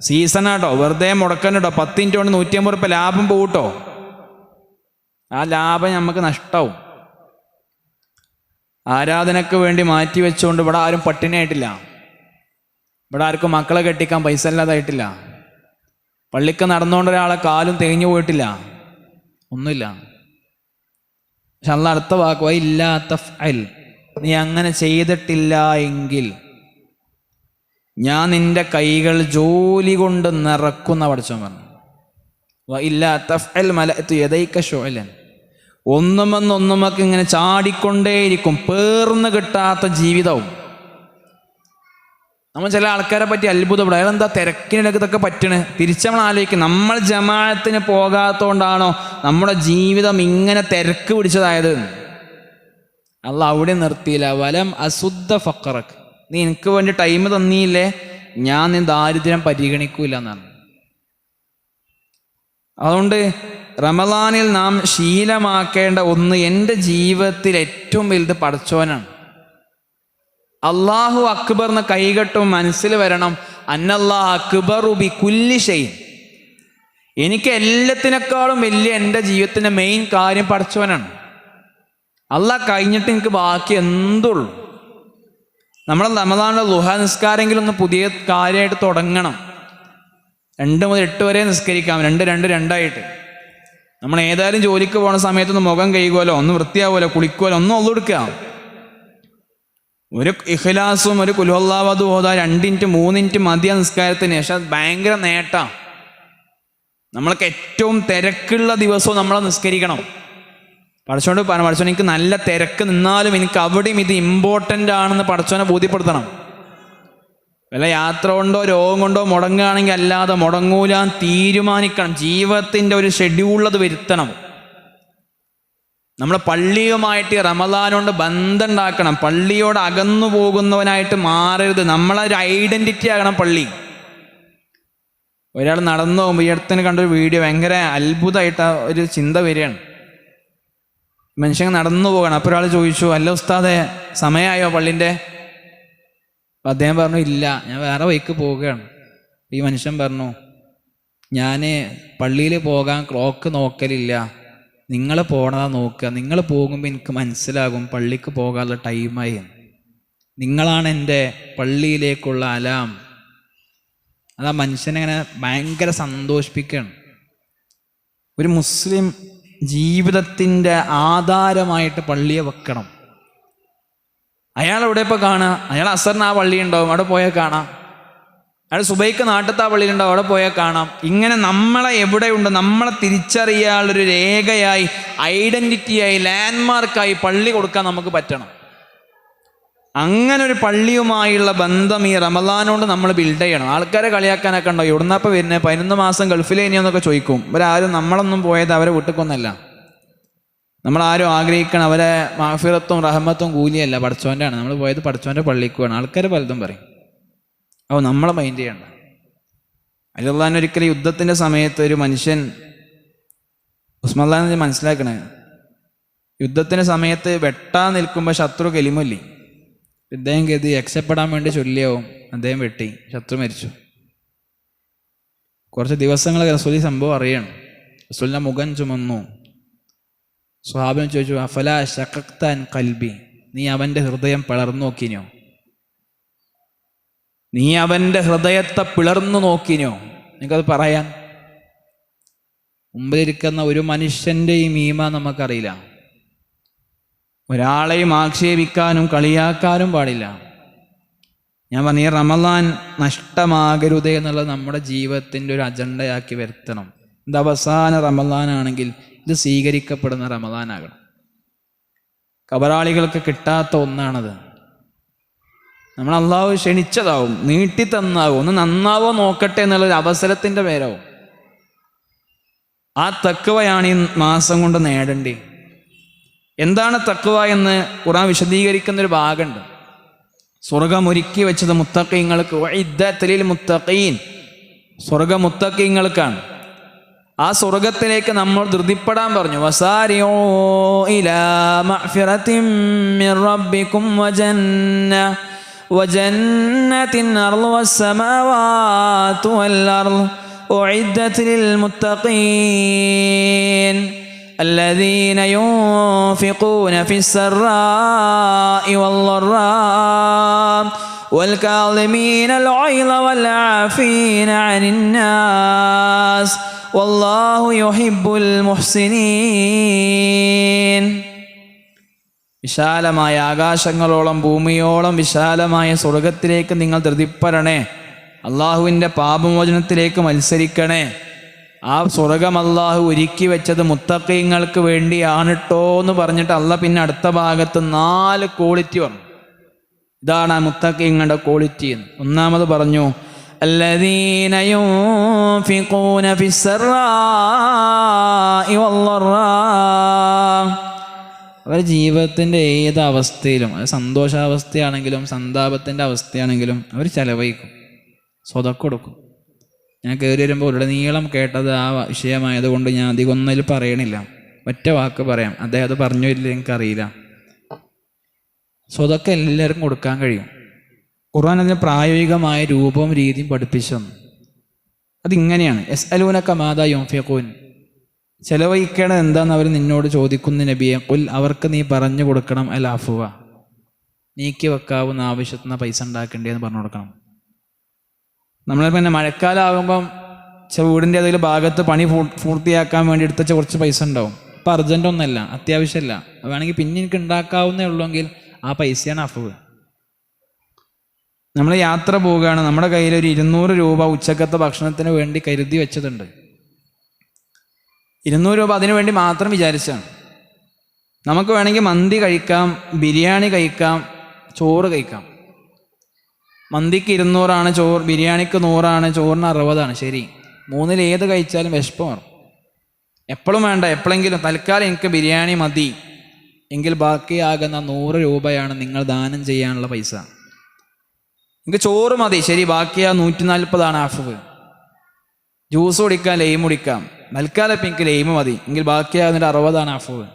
സീസണാട്ടോ, വെറുതെ മുടക്കണ്ടോ. 10 മിനിറ്റ് കൊണ്ട് 150 രൂപ ലാഭം പോകട്ടോ. ആ ലാഭം നമുക്ക് നഷ്ടാവും. ആരാധനക്ക് വേണ്ടി മാറ്റി വെച്ചുകൊണ്ട് ഇവിടെ ആരും പട്ടിണിയായിട്ടില്ല, ഇവിടെ ആർക്കും മക്കളെ കെട്ടിക്കാൻ പൈസ ഇല്ലാതായിട്ടില്ല, പള്ളിക്ക് നടന്നുകൊണ്ട് ഒരാളെ കാലും തേഞ്ഞു പോയിട്ടില്ല, ഒന്നുമില്ല. പക്ഷെ അള്ളാഹ് അടുത്ത വാക്ക്, ഇല്ലാ തഫ്അൽ, നീ അങ്ങനെ ചെയ്തിട്ടില്ല എങ്കിൽ ഞാൻ നിന്റെ കൈകൾ ജോലി കൊണ്ട് നിറക്കുന്ന പഠിച്ചോൻ പറഞ്ഞു. ഇല്ലാ തഫ്അൽ മലഅതു യദൈക ശുഅലൻ, ഒന്നുമൊക്കെ ഇങ്ങനെ ചാടിക്കൊണ്ടേയിരിക്കും, പേർന്ന് കിട്ടാത്ത ജീവിതവും. നമ്മൾ ചില ആൾക്കാരെ പറ്റി അത്ഭുതപ്പെടും, അയാളെന്താ തിരക്കിനിടയ്ക്ക് ഇതൊക്കെ പറ്റണ്. തിരിച്ച് നമ്മൾ ആലോചിക്കും, നമ്മൾ ജമാഅത്തിന് പോകാത്തതുകൊണ്ടാണോ നമ്മുടെ ജീവിതം ഇങ്ങനെ തിരക്ക് പിടിച്ചതായത്? അള്ളാഹ് അവിടെ നിർത്തിയില്ല. വലം അസുദ്ധ ഫഖറക്, നീ എനിക്ക് വേണ്ടി ടൈം തന്നിയില്ലേ, ഞാൻ നീ ദാരിദ്ര്യം പരിഗണിക്കൂല എന്നാണ്. അതുകൊണ്ട് റമദാനിൽ നാം ശീലമാക്കേണ്ട ഒന്ന്, എൻ്റെ ജീവിതത്തിൽ ഏറ്റവും വലുത് പടച്ചോനാണ്. അള്ളാഹു അക്ബർ എന്ന് കൈകെട്ടും മനസ്സിൽ വരണം, അന്നല്ലാഹു അക്ബറു ബി കുല്ലി ഷൈഇൻ, എനിക്ക് എല്ലാത്തിനേക്കാളും വലിയ എൻ്റെ ജീവിതത്തിൻ്റെ മെയിൻ കാര്യം പടച്ചോനാണ്. അള്ളാഹ് കഴിഞ്ഞിട്ട് എനിക്ക് ബാക്കി എന്തുള്ളൂ. നമ്മൾ റമദാനിലെ ളുഹ നിസ്കാരമെങ്കിലും ഒന്ന് പുതിയ കാര്യമായിട്ട് തുടങ്ങണം. 2 മുതൽ 8 വരെ നിസ്കരിക്കാം, 2 നമ്മൾ ഏതായാലും ജോലിക്ക് പോണ സമയത്തൊന്ന് മുഖം കഴുകുമല്ലോ, ഒന്ന് വൃത്തിയാവുമല്ലോ, കുളിക്കുമല്ലോ, ഒന്നും ഒന്നെടുക്കുക. ഒരു ഇഖ്ലാസും ഒരു ഖുൽ ഹുവല്ലാഹു അഹദ് ഓതാ 2 മിനിറ്റ് 3 മിനിറ്റ് മതിയ നിസ്കാരത്തിന്. പക്ഷെ അത് ഭയങ്കര നേട്ടം. നമ്മൾക്ക് ഏറ്റവും തിരക്കുള്ള ദിവസവും നമ്മളെ നിസ്കരിക്കണം. പടച്ചോനോട് പറഞ്ഞു, പടച്ചോൻ എനിക്ക് നല്ല തിരക്ക് നിന്നാലും എനിക്ക് അവിടെയും ഇത് ഇമ്പോർട്ടൻ്റ് ആണെന്ന് പടച്ചോനെ ബോധ്യപ്പെടുത്തണം. വല്ല യാത്ര കൊണ്ടോ രോഗം കൊണ്ടോ മുടങ്ങുകയാണെങ്കിൽ അല്ലാതെ മുടങ്ങൂലാൻ തീരുമാനിക്കണം. ജീവിതത്തിൻ്റെ ഒരു ഷെഡ്യൂൾ അത് വരുത്തണം. നമ്മൾ പള്ളിയുമായിട്ട് റമദാനോണ്ട് ബന്ധം ഉണ്ടാക്കണം. പള്ളിയോട് അകന്നു പോകുന്നവനായിട്ട് മാറരുത്. നമ്മളൊരു ഐഡൻറ്റിറ്റി ആകണം പള്ളി. ഒരാൾ നടന്നു പോകുമ്പോൾ ഈ അടുത്തിന് കണ്ടൊരു വീഡിയോ ഭയങ്കര അത്ഭുതമായിട്ട് ഒരു ചിന്ത വരികയാണ്. മനുഷ്യൻ നടന്നു പോകണം. അപ്പോൾ ഒരാൾ ചോദിച്ചു, അല്ല ഉസ്താദേ സമയമായോ പള്ളിൻ്റെ? അപ്പം അദ്ദേഹം പറഞ്ഞു, ഇല്ല, ഞാൻ വേറെ വഴിക്ക് പോവുകയാണ്. ഈ മനുഷ്യൻ പറഞ്ഞു, ഞാൻ പള്ളിയിൽ പോകാൻ ക്ലോക്ക് നോക്കലില്ല, നിങ്ങൾ പോണതാ നോക്കുക. നിങ്ങൾ പോകുമ്പോൾ എനിക്ക് മനസ്സിലാകും പള്ളിക്ക് പോകാനുള്ള ടൈമായി. നിങ്ങളാണ് എൻ്റെ പള്ളിയിലേക്കുള്ള അലാം. അതാ മനുഷ്യനെ ഇങ്ങനെ ഭയങ്കര സന്തോഷിപ്പിക്കുകയാണ്. ഒരു മുസ്ലിം ജീവിതത്തിൻ്റെ ആധാരമായിട്ട് പള്ളിയെ വെക്കണം. അയാൾ എവിടെ ഇപ്പോൾ കാണുക? അയാൾ അസറിന് ആ പള്ളി ഉണ്ടാവും, അവിടെ പോയാൽ കാണാം. അയാൾ സുബൈക്ക് നാട്ടിലത്തെ ആ പള്ളിയിലുണ്ടാവും, അവിടെ പോയാൽ കാണാം. ഇങ്ങനെ നമ്മളെ എവിടെയുണ്ട് നമ്മളെ തിരിച്ചറിയാനുള്ളൊരു രേഖയായി, ഐഡൻറ്റിറ്റിയായി, ലാൻഡ്മാർക്കായി പള്ളി കൊടുക്കാൻ നമുക്ക് പറ്റണം. അങ്ങനെ ഒരു പള്ളിയുമായുള്ള ബന്ധം ഈ റമദാനോണ്ട് നമ്മൾ ബിൽഡ് ചെയ്യണം. ആൾക്കാരെ കളിയാക്കാനൊക്കെ ഉണ്ടോ, എവിടുന്നപ്പോൾ വരുന്നത്, 11 മാസം ഗൾഫിലേനിയെന്നൊക്കെ ചോദിക്കും. ഇവരാരും നമ്മളൊന്നും പോയത് അവരെ വീട്ടിക്കൊന്നല്ല. നമ്മളാരും ആഗ്രഹിക്കണം അവരെ മാഫിറത്തും റഹ്മത്തും കൂലിയല്ല, പടച്ചോൻ്റെ ആണ്. നമ്മൾ പോയത് പടച്ചോൻ്റെ പള്ളിക്ക് വേണം. ആൾക്കാർ പലതും പറയും. അപ്പോൾ നമ്മളെ മൈൻഡ് ചെയ്യണ്ട. അല്ലാഹ് ഒരിക്കലും യുദ്ധത്തിൻ്റെ സമയത്ത് ഒരു മനുഷ്യൻ, ഉസ്മാൻ മനസ്സിലാക്കണേ, യുദ്ധത്തിൻ്റെ സമയത്ത് വെട്ടാൻ നിൽക്കുമ്പോൾ ശത്രു കെലിമൊല്ലി. ഇദ്ദേഹം കരുതി രക്ഷപ്പെടാൻ വേണ്ടി ചൊല്ലിയാവും, അദ്ദേഹം വെട്ടി, ശത്രു മരിച്ചു. കുറച്ച് ദിവസങ്ങൾ റസൂൽ സംഭവം അറിയണം. റസൂലിൻ്റെ മുഖം ചുമന്നു. സ്വഹാബിനെ ചോദിച്ചു, അഫലാ ശഖഖ്ത ഖൽബി, നീ അവൻ്റെ ഹൃദയം പിളർന്നു നോക്കിനോ? നീ അവൻ്റെ ഹൃദയത്തെ പിളർന്നു നോക്കിനോ? നിങ്ങൾക്കത് പറയാൻ? മുമ്പിലിരിക്കുന്ന ഒരു മനുഷ്യൻ്റെയും ഈമാൻ നമുക്കറിയില്ല. ഒരാളെയും ആക്ഷേപിക്കാനും കളിയാക്കാനും പാടില്ല. ഞാൻ പറഞ്ഞു, ഈ റമദാൻ നഷ്ടമാകരുതേ എന്നുള്ളത് നമ്മുടെ ജീവിതത്തിൻ്റെ ഒരു അജണ്ടയാക്കി വരുത്തണം. ഇത് അവസാന റമദാനാണെങ്കിൽ ഇത് സ്വീകരിക്കപ്പെടുന്ന റമദാനാകണം. കബറാളികൾക്ക് കിട്ടാത്ത ഒന്നാണത്. നമ്മൾ അള്ളാഹു ക്ഷണിച്ചതാവും, നീട്ടിത്തന്നാവും, ഒന്ന് നന്നാവോ നോക്കട്ടെ എന്നുള്ളൊരു അവസരത്തിൻ്റെ പേരാവും. ആ തഖ്വയാണ് ഈ മാസം കൊണ്ട് നേടേണ്ടി. എന്താണ് തഖ്വ എന്ന് ഖുർആൻ വിശദീകരിക്കുന്നൊരു ഭാഗമുണ്ട്. സ്വർഗം ഒരുക്കി വെച്ചത് മുത്തഖീങ്ങൾക്ക്, ഉഇദ്ദത ലിൽ മുത്തഖീൻ, സ്വർഗം മുത്തഖീങ്ങൾക്കാണ്. ആ സ്വർഗത്തിലേക്ക് നമ്മൾ ധൃതിപ്പെടാൻ പറഞ്ഞു. വസാരിഊ ഇലാ മഗ്ഫിറത്തിൻ മിർ റബ്ബിക്കും വജന്നത്തിൻ അർളുഹാ വസ്സമാവാതു വൽ അർള് ഉഇദ്ദത ലിൽ മുത്തഖീൻ الذين ينفقون في السراء والضراء والكاظمين الغيظ والعافين عن الناس والله يحب المحسنين. വിശാലമായ ആകാശങ്ങളോളം ഭൂമിയോളം വിശാലമായ സ്വർഗത്തിലേക്ക് നിങ്ങൾ ധൃതിപ്പെടണേ. അള്ളാഹുവിൻ്റെ പാപമോചനത്തിലേക്ക് മത്സരിക്കണേ. ആ സ്വർഗം അള്ളാഹു ഒരുക്കി വെച്ചത് മുത്തഖീങ്ങൾക്ക് വേണ്ടിയാണ് ട്ടോ എന്ന് പറഞ്ഞിട്ട് അള്ളാഹ് പിന്നെ അടുത്ത ഭാഗത്ത് 4 ക്വാളിറ്റി പറഞ്ഞു. ഇതാണ് ആ മുത്തഖീങ്ങളുടെ ക്വാളിറ്റി. ഒന്നാമത് പറഞ്ഞു, الذين ينفقون في السراء والضراء. അവർ ജീവിതത്തിൻ്റെ ഏത് അവസ്ഥയിലും, അത് സന്തോഷാവസ്ഥയാണെങ്കിലും സന്താപത്തിൻ്റെ അവസ്ഥയാണെങ്കിലും അവർ ചെലവഴിക്കും, സ്വതക്ക കൊടുക്കും. ഞാൻ കയറി വരുമ്പോൾ ഉടനീളം കേട്ടത് ആ വിഷയമായതുകൊണ്ട് ഞാൻ അധികം ഒന്നിൽ പറയണില്ല. ഒറ്റ വാക്ക് പറയാം, അദ്ദേഹം അത് പറഞ്ഞോ ഇല്ല എനിക്കറിയില്ല. സ്വതക്ക എല്ലാവർക്കും കൊടുക്കാൻ കഴിയും. ഖുർആൻ അതിന് പ്രായോഗികമായ രൂപവും രീതിയും പഠിപ്പിച്ചു. അതിങ്ങനെയാണ്, യസ്അലൂനക മാദാ യുൻഫിഖൂൻ. ചെലവഴിക്കണം എന്താണെന്ന് അവർ നിന്നോട് ചോദിക്കുന്ന നബിയെ, ഖുൽ അവർക്ക് നീ പറഞ്ഞു കൊടുക്കണം അൽ അഫ്വ, നീക്കി വെക്കാവുന്ന ആവശ്യത്തിന് പൈസ ഉണ്ടാക്കേണ്ടതെന്ന് പറഞ്ഞു കൊടുക്കണം. നമ്മൾ പിന്നെ മഴക്കാലമാകുമ്പം വീടിൻ്റെ ഏതെങ്കിലും ഭാഗത്ത് പണി പൂർത്തിയാക്കാൻ വേണ്ടി എടുത്ത കുറച്ച് പൈസ ഉണ്ടാവും. ഇപ്പം അർജൻറ്റൊന്നുമല്ല, അത്യാവശ്യമല്ല, വേണമെങ്കിൽ പിന്നെ എനിക്ക് ഉണ്ടാക്കാവുന്നേ ഉള്ളൂവെങ്കിൽ ആ പൈസയാണ് അഫ്വ്. നമ്മൾ യാത്ര പോവുകയാണ്, നമ്മുടെ കയ്യിൽ ഒരു 200 രൂപ ഉച്ചക്കത്തെ ഭക്ഷണത്തിന് വേണ്ടി കരുതി വെച്ചതുണ്ട്. 200 രൂപ അതിനു വേണ്ടി മാത്രം വിചാരിച്ചാണ്. നമുക്ക് വേണമെങ്കിൽ മന്തി കഴിക്കാം, ബിരിയാണി കഴിക്കാം, ചോറ് കഴിക്കാം. മന്തിക്ക് 200 ചോറ്, ബിരിയാണിക്ക് 100, ചോറിന് 60. ശരി, മൂന്നിൽ ഏത് കഴിച്ചാലും വിശപ്പ് മാറും. എപ്പോഴും വേണ്ട, എപ്പോഴെങ്കിലും തൽക്കാലം എനിക്ക് ബിരിയാണി മതി എങ്കിൽ ബാക്കിയാകുന്ന 100 രൂപയാണ് നിങ്ങൾ ദാനം ചെയ്യാനുള്ള പൈസ. എനിക്ക് ചോറ് മതി, ശരി, ബാക്കിയാ 140 അഫ്വ്. ജ്യൂസ് കുടിക്കാം, ലൈം കുടിക്കാം, തൽക്കാലം ഇപ്പം എനിക്ക് ലൈം മതി എങ്കിൽ ബാക്കിയാകുന്നൊരു 60 അഫ്വ്.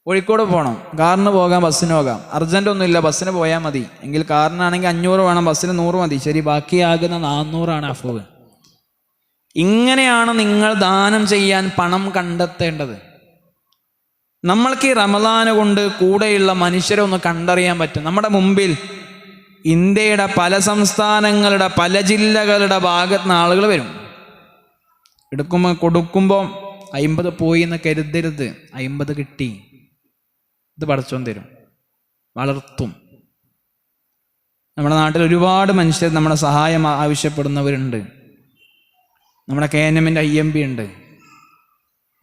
കോഴിക്കോട് പോകണം, കാറിന് പോകാം, ബസ്സിന് പോകാം, അർജൻ്റ് ഒന്നുമില്ല, ബസ്സിന് പോയാൽ മതി എങ്കിൽ കാറിനാണെങ്കിൽ 500 വേണം, ബസ്സിന് 100 മതി, ശരി, ബാക്കിയാകുന്ന 400 അഫ്വ്. ഇങ്ങനെയാണ് നിങ്ങൾ ദാനം ചെയ്യാൻ പണം കണ്ടെത്തേണ്ടത്. നമ്മൾക്ക് ഈ റമദാന് കൊണ്ട് കൂടെയുള്ള മനുഷ്യരെ ഒന്ന് കണ്ടറിയാൻ പറ്റും. നമ്മുടെ മുമ്പിൽ ഇന്ത്യയുടെ പല സംസ്ഥാനങ്ങളുടെ പല ജില്ലകളുടെ ഭാഗത്ത് നിന്ന് ആളുകൾ വരും. കൊടുക്കുമ്പോൾ 50 പോയി എന്ന് കരുതരുത്, 50 കിട്ടി, ഇത് പടച്ചോൻ തരും, വളർത്തും. നമ്മുടെ നാട്ടിൽ ഒരുപാട് മനുഷ്യർ നമ്മുടെ സഹായം ആവശ്യപ്പെടുന്നവരുണ്ട്. നമ്മുടെ KNM-ൻ്റെ IMB ഉണ്ട്.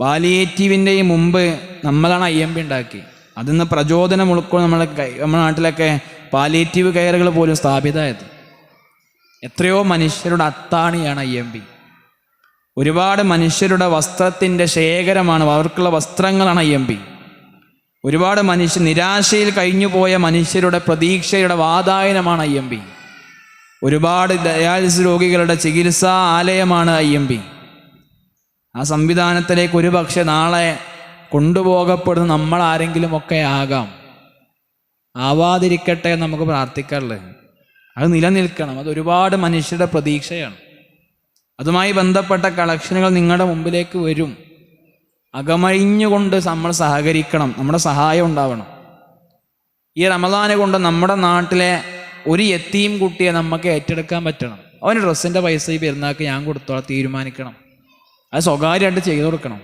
പാലിയേറ്റീവിൻ്റെയും മുമ്പ് നമ്മളാണ് IMB ഉണ്ടാക്കി. അതിൽ നിന്ന് പ്രചോദനം ഉൾക്കൊണ്ട് നമ്മുടെ നാട്ടിലൊക്കെ പാലിയേറ്റീവ് കെയറുകൾ പോലും സ്ഥാപിതമായത്. എത്രയോ മനുഷ്യരുടെ അത്താണിയാണ് IMB. ഒരുപാട് മനുഷ്യരുടെ വസ്ത്രത്തിൻ്റെ ശേഖരമാണ്, അവർക്കുള്ള വസ്ത്രങ്ങളാണ് IMB. ഒരുപാട് നിരാശയിൽ കഴിഞ്ഞു പോയ മനുഷ്യരുടെ പ്രതീക്ഷയുടെ വാതായനമാണ് IMB. ഒരുപാട് ഡയാലിസിസ് രോഗികളുടെ ചികിത്സാ ആലയമാണ് IMB. ആ സംവിധാനത്തിലേക്ക് ഒരുപക്ഷെ നാളെ കൊണ്ടുപോകപ്പെടുന്ന നമ്മൾ ആരെങ്കിലുമൊക്കെ ആകാം. ആവാതിരിക്കട്ടെ നമുക്ക് പ്രാർത്ഥിക്കാറുള്ളത്. അത് നിലനിൽക്കണം. അത് ഒരുപാട് മനുഷ്യരുടെ പ്രതീക്ഷയാണ്. അതുമായി ബന്ധപ്പെട്ട കളക്ഷനുകൾ നിങ്ങളുടെ മുമ്പിലേക്ക് വരും. അകമഴിഞ്ഞുകൊണ്ട് നമ്മൾ സഹകരിക്കണം, നമ്മുടെ സഹായം ഉണ്ടാവണം. ഈ റമദാനെ കൊണ്ട് നമ്മുടെ നാട്ടിലെ ഒരു യത്തീം കുട്ടിയെ നമുക്ക് ഏറ്റെടുക്കാൻ പറ്റണം. അവന് ഡ്രസ്സിൻ്റെ പൈസ ഈ പെരുന്നാൾക്ക് ഞാൻ കൊടുത്തോളാം തീരുമാനിക്കണം. അത് സ്വകാര്യമായിട്ട് ചെയ്തു കൊടുക്കണം.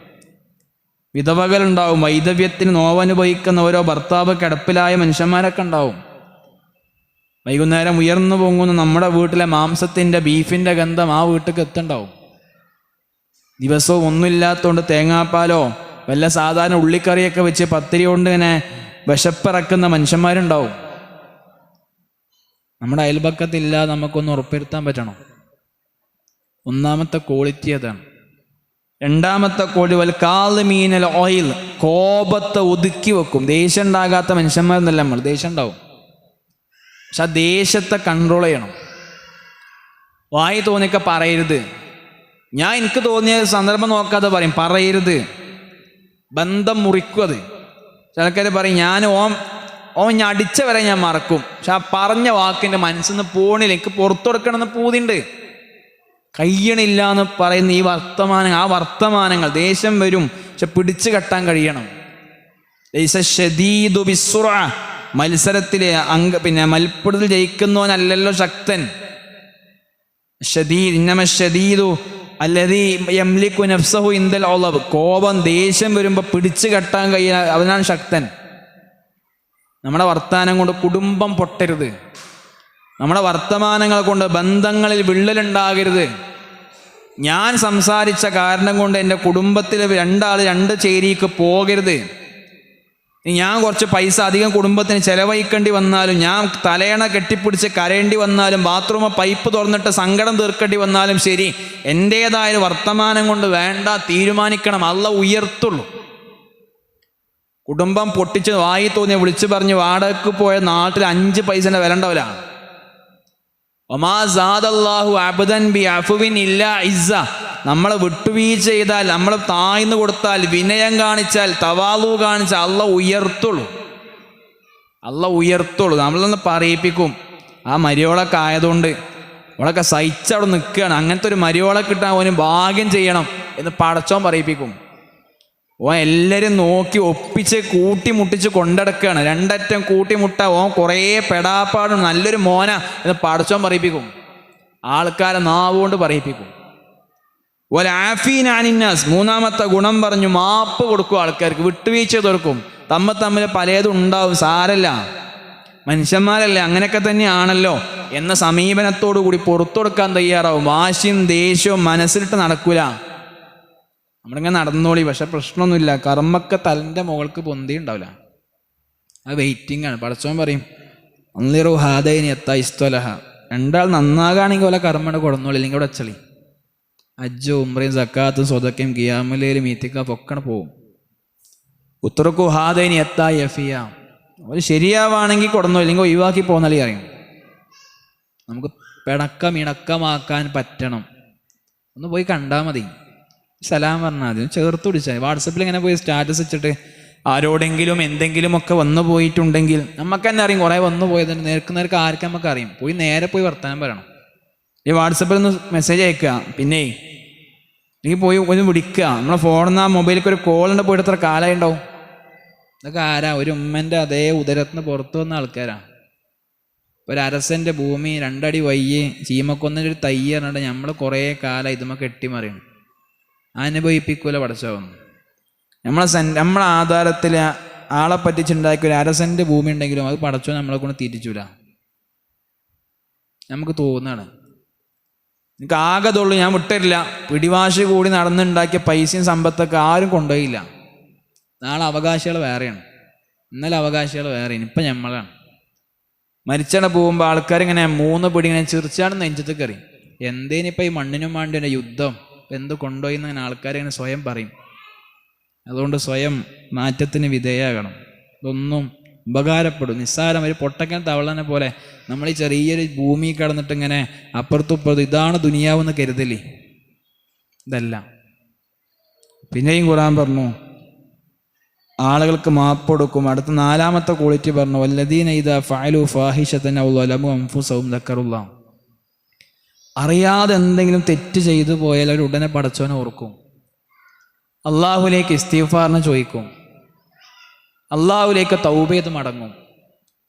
വിധവകളുണ്ടാവും, വൈധവ്യത്തിന് നോവനുഭവിക്കുന്ന ഓരോ ഭർത്താവ് കിടപ്പിലായ മനുഷ്യന്മാരൊക്കെ ഉണ്ടാവും. വൈകുന്നേരം ഉയർന്നു പൊങ്ങുന്ന നമ്മുടെ വീട്ടിലെ മാംസത്തിൻ്റെ ബീഫിൻ്റെ ഗന്ധം ആ വീട്ടിലേക്ക് എത്തുണ്ടാവും. ദിവസവും ഒന്നുമില്ലാത്തതുകൊണ്ട് തേങ്ങാപ്പാലോ വല്ല സാധാരണ ഉള്ളിക്കറിയൊക്കെ വെച്ച് പത്തിരി കൊണ്ട് ഇങ്ങനെ വിശപ്പിറക്കുന്ന മനുഷ്യന്മാരുണ്ടാവും. നമ്മുടെ അയൽപക്കത്തില്ല, നമുക്കൊന്ന് ഉറപ്പുവരുത്താൻ പറ്റണം. ഒന്നാമത്തെ ക്വാളിറ്റി അതാണ്. രണ്ടാമത്തെ കാളിമീനൽ ഓയിൽ, കോപത്തെ ഒതുക്കി വെക്കും. ദേഷ്യം ഉണ്ടാകാത്ത മനുഷ്യന്മാരെന്നല്ല നമ്മൾ, ദേഷ്യം ഉണ്ടാവും, പക്ഷെ ആ ദേഷ്യത്തെ കൺട്രോൾ ചെയ്യണം. വായി തോന്നിയൊക്കെ പറയരുത്. ഞാൻ എനിക്ക് തോന്നിയ സന്ദർഭം നോക്കാതെ പറയരുത്. ബന്ധം മുറിക്കും. അത് ചിലക്കാർ പറയും ഓൻ ഞാൻ അടിച്ച വരെ ഞാൻ മറക്കും, പക്ഷെ ആ പറഞ്ഞ വാക്കിൻ്റെ മനസ്സിൽ നിന്ന് പോണില്ല, എനിക്ക് പുറത്തു കൊടുക്കണമെന്ന് പൂതിണ്ട്, കഴിയണില്ല എന്ന് പറയുന്ന ഈ വർത്തമാനങ്ങൾ ദേഷ്യം വരും, പക്ഷെ പിടിച്ചു കെട്ടാൻ കഴിയണം. മത്സരത്തിലെ മൽപ്പിടുതൽ ജയിക്കുന്നവനല്ലല്ലോ ശക്തൻ. കോപം ദേഷ്യം വരുമ്പോൾ പിടിച്ചു കെട്ടാൻ കഴിയാൻ അവനാണ് ശക്തൻ. നമ്മുടെ വർത്തമാനം കൊണ്ട് കുടുംബം പൊട്ടരുത്. നമ്മുടെ വർത്തമാനങ്ങൾ കൊണ്ട് ബന്ധങ്ങളിൽ വിള്ളലുണ്ടാകരുത്. ഞാൻ സംസാരിച്ച കാരണം കൊണ്ട് എൻ്റെ കുടുംബത്തിൽ 2 ആൾ 2 ചേരിക്ക് പോകരുത്. ഞാൻ കുറച്ച് പൈസ അധികം കുടുംബത്തിന് ചെലവഴിക്കേണ്ടി വന്നാലും, ഞാൻ തലയണ കെട്ടിപ്പിടിച്ച് കരയേണ്ടി വന്നാലും, ബാത്റൂം പൈപ്പ് തുറന്നിട്ട് സങ്കടം തീർക്കേണ്ടി വന്നാലും ശരി, എൻ്റേതായ വർത്തമാനം കൊണ്ട് വേണ്ട, തീരുമാനിക്കണം. അള്ളാഹ് ഉയർത്തുള്ളൂ. കുടുംബം പൊട്ടിച്ച് വായി തോന്നിയ വിളിച്ചു പറഞ്ഞ് വാടകയ്ക്ക് പോയ നാട്ടിൽ 5 പൈസേൻ്റെ വില ഉണ്ടാവില്ല. നമ്മൾ വിട്ടുവീഴ്ച ചെയ്താൽ, നമ്മൾ താഴ്ന്നു കൊടുത്താൽ, വിനയം കാണിച്ചാൽ, തവാളു കാണിച്ചാൽ അള്ളാഹ് ഉയർത്തുള്ളൂ. നമ്മളൊന്ന് പറയിപ്പിക്കും. ആ മരിയോളൊക്കെ ആയതുകൊണ്ട് അവളൊക്കെ സഹിച്ചവിടെ നിൽക്കുകയാണ്, അങ്ങനത്തെ ഒരു മരിയോളെ കിട്ടാൻ അവന് ഭാഗ്യം ചെയ്യണം എന്ന് പടച്ചോൻ പറയിപ്പിക്കും. എല്ലാവരും നോക്കി ഒപ്പിച്ച് കൂട്ടിമുട്ടിച്ച് കൊണ്ടടക്കുകയാണ്. രണ്ടറ്റം കൂട്ടിമുട്ട കുറേ പെടാപ്പാടും നല്ലൊരു മോന എന്ന് പടച്ചോൻ പറയിപ്പിക്കും. ആൾക്കാരെ നാവുകൊണ്ട് പറയിപ്പിക്കും. വൽആഫീനാനിന്നാസ്, മൂന്നാമത്തെ ഗുണം പറഞ്ഞു, മാപ്പ് കൊടുക്കും ആൾക്കാർക്ക്, വിട്ടുവീഴ്ച കൊടുക്കും. തമ്മിൽ പലതും ഉണ്ടാവും, സാരല്ല, മനുഷ്യന്മാരല്ലേ, അങ്ങനെയൊക്കെ തന്നെയാണല്ലോ എന്ന സമീപനത്തോടു കൂടി പുറത്തു കൊടുക്കാൻ തയ്യാറാവും. വാശിയും ദേഷ്യവും മനസ്സിലിട്ട് നടക്കൂല. നമ്മളിങ്ങനെ നടന്നോളി, പക്ഷെ പ്രശ്നമൊന്നുമില്ല, കർമ്മൊക്കെ തലൻ്റെ മുകൾക്ക് പൊന്തി ഉണ്ടാവില്ല. അത് വെയിറ്റിംഗ് ആണ്. പടച്ചോൻ പറയും അന്നിറു ഹാദൈനി എത്താ ഇസ്തലഹ, രണ്ടാൾ നന്നാകാണെങ്കിൽ ഓല കർമ്മയുടെ കൊടുന്നോളി, ഇല്ലെങ്കിൽ ഇവിടെ വെച്ചളി. ഹജ്ജും ഉംറയും സക്കാത്തും സ്വതക്കയും ഖിയാമുൽ മീത്തിക്കാഫ് ഒക്കെ പോവും. ഉത്തറക്കു ഹാദൈനി എത്താ യഫിയ, ഒരു ശരിയാവാണെങ്കിൽ കൊടുന്നോ, ഇല്ലെങ്കിൽ ഒഴിവാക്കി പോന്നളി അറിയും. നമുക്ക് ഇണക്കമാക്കാൻ പറ്റണം. ഒന്ന് പോയി കണ്ടാൽ മതി, സലാം പറഞ്ഞാൽ മതി, ചേർത്ത് പിടിച്ചാൽ. വാട്സപ്പിൽ ഇങ്ങനെ പോയി സ്റ്റാറ്റസ് വെച്ചിട്ട് ആരോടെങ്കിലും എന്തെങ്കിലുമൊക്കെ വന്നു പോയിട്ടുണ്ടെങ്കിൽ നമുക്ക് തന്നെ അറിയും, കുറേ വന്നു പോയതുണ്ട്. നേർക്ക് ആർക്കും നമുക്ക് അറിയും. പോയി നേരെ പോയി വർത്തമാനം പറയണം. ഈ വാട്സപ്പിൽ ഒന്ന് മെസ്സേജ് അയക്കുക, പിന്നെ എനിക്ക് പോയി ഒന്ന് വിളിക്കുക. നമ്മളെ ഫോണിൽ നിന്ന് ആ മൊബൈലിലേക്ക് ഒരു കോളുണ്ട്, പോയിട്ട് എത്ര കാലമായി ഉണ്ടാവും. ഇതൊക്കെ ആരാ? ഒരു ഉമ്മൻ്റെ അതേ ഉദരത്തിന് പുറത്തു വന്ന ആൾക്കാരാ. ഒരു അരസൻ്റെ ഭൂമി 2 അടി വയ്യ് ചീമക്കൊന്നൊരു തൈ പറഞ്ഞിട്ട് നമ്മൾ കുറേ കാലം ഇതുമ്മ കെട്ടിമറിയണം. അനുഭവിപ്പിക്കൂല പടച്ചോന്ന്. നമ്മളെ ആധാരത്തിൽ ആളെ പറ്റിച്ചുണ്ടാക്കിയ ഒരു അരസൻ്റെ ഭൂമി ഉണ്ടെങ്കിലും അത് പടച്ചോ നമ്മളെ കൊണ്ട് തിരിച്ചൂല. നമുക്ക് തോന്നുകയാണ്, എനിക്ക് ആകെതുള്ളൂ, ഞാൻ വിട്ടരില്ല. പിടിവാശി കൂടി നടന്നുണ്ടാക്കിയ പൈസയും സമ്പത്തൊക്കെ ആരും കൊണ്ടുപോയില്ല. നാളെ അവകാശികൾ വേറെയാണ്, ഇന്നലെ അവകാശികൾ വേറെയാണ്, ഇപ്പം നമ്മളാണ്. മരിച്ചട പോകുമ്പോൾ ആൾക്കാരിങ്ങനെ 3 പിടി ഇങ്ങനെ ചിറിച്ചാണ് നെഞ്ചത്ത് കയറി. എന്തേനിപ്പോൾ ഈ മണ്ണിനും വേണ്ടി എൻ്റെ യുദ്ധം എന്ത് കൊണ്ടുപോയി എന്ന് ആൾക്കാരിങ്ങനെ സ്വയം പറയും. അതുകൊണ്ട് സ്വയം മാറ്റത്തിന് വിധേയമാകണം. ഇതൊന്നും ഉപകാരപ്പെടും. നിസ്സാരം ഒരു പൊട്ടക്കൻ തവളനെ പോലെ നമ്മൾ ഈ ചെറിയൊരു ഭൂമി കിടന്നിട്ട് ഇങ്ങനെ അപ്പുറത്തും ഇതാണ് ദുനിയാവെന്ന് കരുതലേ, ഇതല്ല. പിന്നെയും ഖുർആൻ പറഞ്ഞു ആളുകൾക്ക് മാപ്പ് കൊടുക്കും. അടുത്ത 4ാമത്തെ ക്വാളിറ്റി പറഞ്ഞു വല്ലദീന ഇദാ ഫഅലു ഫാഹിശതൻ ഔ ളലമു അൻഫുസഹും ദക്കറുല്ലാഹ്, അറിയാതെ എന്തെങ്കിലും തെറ്റ് ചെയ്തു പോയാൽ അവർ ഉടനെ പടച്ചവനെ ഓർക്കും, അള്ളാഹുലേക്ക് ഇസ്തിഗ്ഫാറിന് ചോദിക്കും, അള്ളാഹുലേക്ക് തൗബ ചെയ്ത് മടങ്ങും.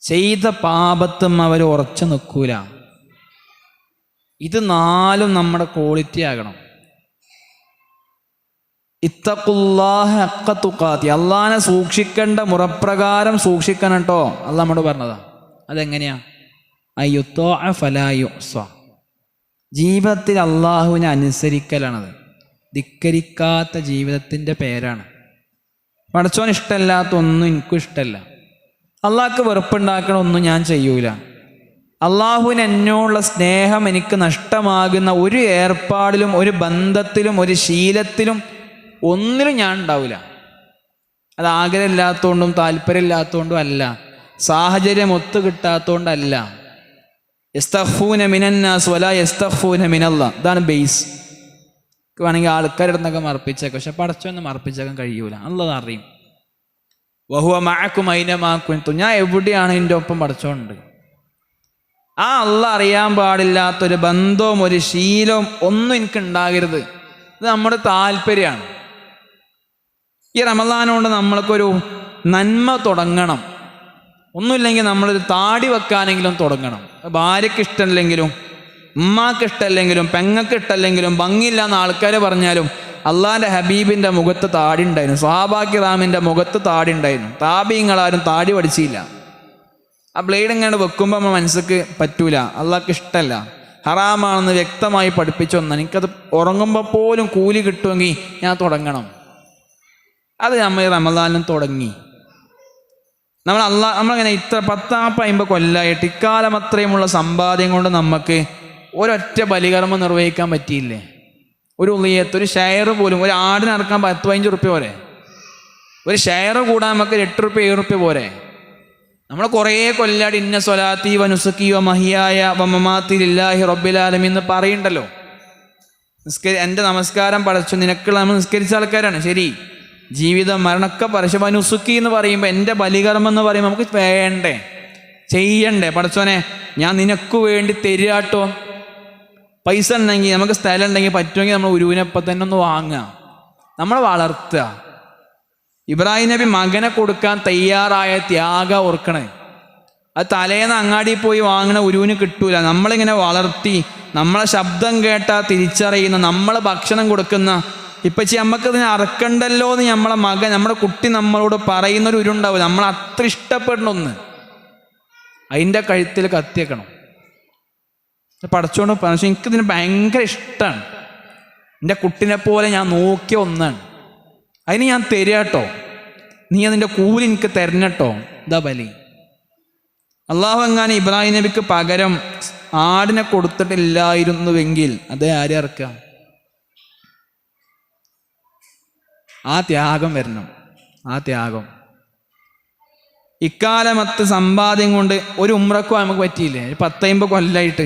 ചെയ്ത പാപത്തും അവർ ഉറച്ചു നിൽക്കൂല. ഇത് 4ഉം നമ്മുടെ ക്വാളിറ്റി ആകണം. ഇത്തഖുല്ലാഹ ഹഖ്ക തുഖാതി, അള്ളാഹിനെ സൂക്ഷിക്കേണ്ട മുറപ്രകാരം സൂക്ഷിക്കണം കേട്ടോ. അള്ളാഹ് നമ്മോട് പറഞ്ഞതാ. അതെങ്ങനെയാ? അയ്യുത്വഅ ഫലാ യുഅ്സ, ജീവിതത്തിൽ അള്ളാഹുവിനെ അനുസരിക്കലാണത്. ധിക്കരിക്കാത്ത ജീവിതത്തിൻ്റെ പേരാണ്. പടച്ചോൻ ഇഷ്ടമല്ലാത്ത ഒന്നും എനിക്കും ഇഷ്ടമല്ല. അള്ളാഹ്ക്ക് വെറുപ്പുണ്ടാക്കണ ഒന്നും ഞാൻ ചെയ്യൂല. അള്ളാഹുവിന് എന്നോടുള്ള സ്നേഹം എനിക്ക് നഷ്ടമാകുന്ന ഒരു ഏർപ്പാടിലും ഒരു ബന്ധത്തിലും ഒരു ശീലത്തിലും ഒന്നിലും ഞാൻ ഉണ്ടാവില്ല. അത് ആഗ്രഹമില്ലാത്തതുകൊണ്ടും താല്പര്യമില്ലാത്തതുകൊണ്ടും അല്ല, സാഹചര്യം ഒത്തു കിട്ടാത്തതുകൊണ്ടല്ല. യസ്തഖ്ഫൂന മിനന്നാസ് വലാ യസ്തഖ്ഫൂന മിനല്ലാഹ്, ഇതാണ് ബേസ്. വേണമെങ്കിൽ ആൾക്കാരുടെ നിന്നൊക്കെ മറപ്പിച്ചേക്കാം, പക്ഷെ പടച്ചോന്ന് മറപ്പിച്ചേക്കാൻ കഴിയൂല. അല്ലാഹ് അറിയും. വഹുവ മഅക്കും ഐനമാ കുൻതും, ഞാൻ എവിടെയാണ് എൻ്റെ ഒപ്പം പടച്ചോണ്ട്. ആ അള്ളാഹ് അറിയാൻ പാടില്ലാത്തൊരു ബന്ധവും ഒരു ശീലവും ഒന്നും എനിക്ക് ഉണ്ടാകരുത്. ഇത് നമ്മുടെ താല്പര്യമാണ്. ഈ റമളാനോണ്ട് നമ്മൾക്കൊരു നന്മ തുടങ്ങണം. ഒന്നുമില്ലെങ്കിൽ നമ്മളൊരു താടി വെക്കാനെങ്കിലും തുടങ്ങണം. ഭാര്യയ്ക്ക് ഇഷ്ടമല്ലെങ്കിലും ഉമ്മാക്ക് ഇഷ്ടമല്ലെങ്കിലും പെങ്ങൾക്ക് ഇഷ്ടമല്ലെങ്കിലും ഭംഗിയില്ല എന്ന് ആൾക്കാർ പറഞ്ഞാലും അള്ളാഹിൻ്റെ ഹബീബിൻ്റെ മുഖത്ത് താടി ഉണ്ടായിരുന്നു. സ്വഹാബാക്കി റാമിൻ്റെ മുഖത്ത് താടി ഉണ്ടായിരുന്നു. താബീങ്ങളാരും താടി പഠിച്ചില്ല. ആ ബ്ലേഡ് ഇങ്ങനെ വെക്കുമ്പോൾ നമ്മൾ മനസ്സിക്ക് പറ്റൂല, അള്ളാഹ്ക്ക് ഇഷ്ടമല്ല, ഹറാമാണെന്ന് വ്യക്തമായി പഠിപ്പിച്ചൊന്ന്. എനിക്കത് ഉറങ്ങുമ്പോൾ പോലും കൂലി കിട്ടുമെങ്കിൽ ഞാൻ തുടങ്ങണം. അത് നമ്മൾ റമളാനിലും തുടങ്ങി. നമ്മളിങ്ങനെ ഇത്ര 10-50 കൊല്ലമായിട്ട് ഇക്കാലം അത്രയുമുള്ള സമ്പാദ്യം കൊണ്ട് നമുക്ക് ഒരൊറ്റ ബലികർമ്മം നിർവഹിക്കാൻ പറ്റിയില്ലേ? ഒരു ഉളിയത്ത്, ഒരു ഷെയർ പോലും, ഒരു ആടിന് ഇറക്കാൻ 10-15 റുപ്യ പോരെ? ഒരു ഷെയർ കൂടാൻ നമുക്ക് 8 റുപ്യ 7 റുപ്യ പോരെ? നമ്മൾ കുറേ കൊല്ലാടി ഇന്ന സ്വലാത്തി വ നുസുക്കി വ മഹിയായ വ മമാത്തി ലില്ലാഹി റബ്ബിൽ ആലമീൻ എന്ന് പറയുണ്ടല്ലോ. എൻ്റെ നമസ്കാരം പടച്ചു നിനക്കുള്ള നമ്മൾ നിസ്കരിച്ച ആൾക്കാരാണ്. ശരി, ജീവിതം മരണമൊക്കെ പരശു വ നുസുക്കി എന്ന് പറയുമ്പോൾ എൻ്റെ ബലികർമ്മം എന്ന് പറയുമ്പോൾ നമുക്ക് വേണ്ടേ, ചെയ്യണ്ടേ? പടച്ചോനെ ഞാൻ നിനക്ക് വേണ്ടി തരികട്ടോ. പൈസ ഉണ്ടെങ്കിൽ, നമുക്ക് സ്ഥലം ഉണ്ടെങ്കിൽ, പറ്റുമെങ്കിൽ നമ്മൾ ഉരുവിനപ്പം തന്നെ ഒന്ന് വാങ്ങുക, നമ്മളെ വളർത്തുക. ഇബ്രാഹിം നബി മകനെ കൊടുക്കാൻ തയ്യാറായ ത്യാഗം ഓർക്കണേ. അത് തലേന്ന് അങ്ങാടി പോയി വാങ്ങണ ഉരുവിന് കിട്ടൂല. നമ്മളിങ്ങനെ വളർത്തി, നമ്മളെ ശബ്ദം കേട്ടാൽ തിരിച്ചറിയുന്ന, നമ്മളെ ഭക്ഷണം കൊടുക്കുന്ന, ഇപ്പച്ചി നമ്മൾക്ക് ഇതിനെ അറക്കണ്ടല്ലോ എന്ന് നമ്മളെ മകൻ, നമ്മുടെ കുട്ടി നമ്മളോട് പറയുന്നൊരു ഉരുണ്ടാവും. നമ്മൾ അത്ര ഇഷ്ടപ്പെടണം ഒന്ന്, അതിൻ്റെ കഴുത്തിൽ കത്തിയേക്കണം. പടച്ചോണ്ട് പറഞ്ഞു, എനിക്കിതിന് ഭയങ്കര ഇഷ്ടമാണ്, എൻ്റെ കുട്ടിനെ പോലെ ഞാൻ നോക്കിയ ഒന്നാണ്, അതിന് ഞാൻ തരാട്ടോ, നീ അതിൻ്റെ കൂലി എനിക്ക് തരണട്ടോ. ഇതാ ബലി. അള്ളാഹു എങ്ങാനും ഇബ്രാഹിം നബിക്ക് പകരം ആടിനെ കൊടുത്തിട്ടില്ലായിരുന്നുവെങ്കിൽ അതേ ആരെ ഇറക്കാം? ആ ത്യാഗം വരണം, ആ ത്യാഗം. ഇക്കാലമത്ത് സമ്പാദ്യം കൊണ്ട് ഒരു ഉംറക്കും നമുക്ക് പറ്റിയില്ലേ? 10-50 കൊല്ലമായിട്ട്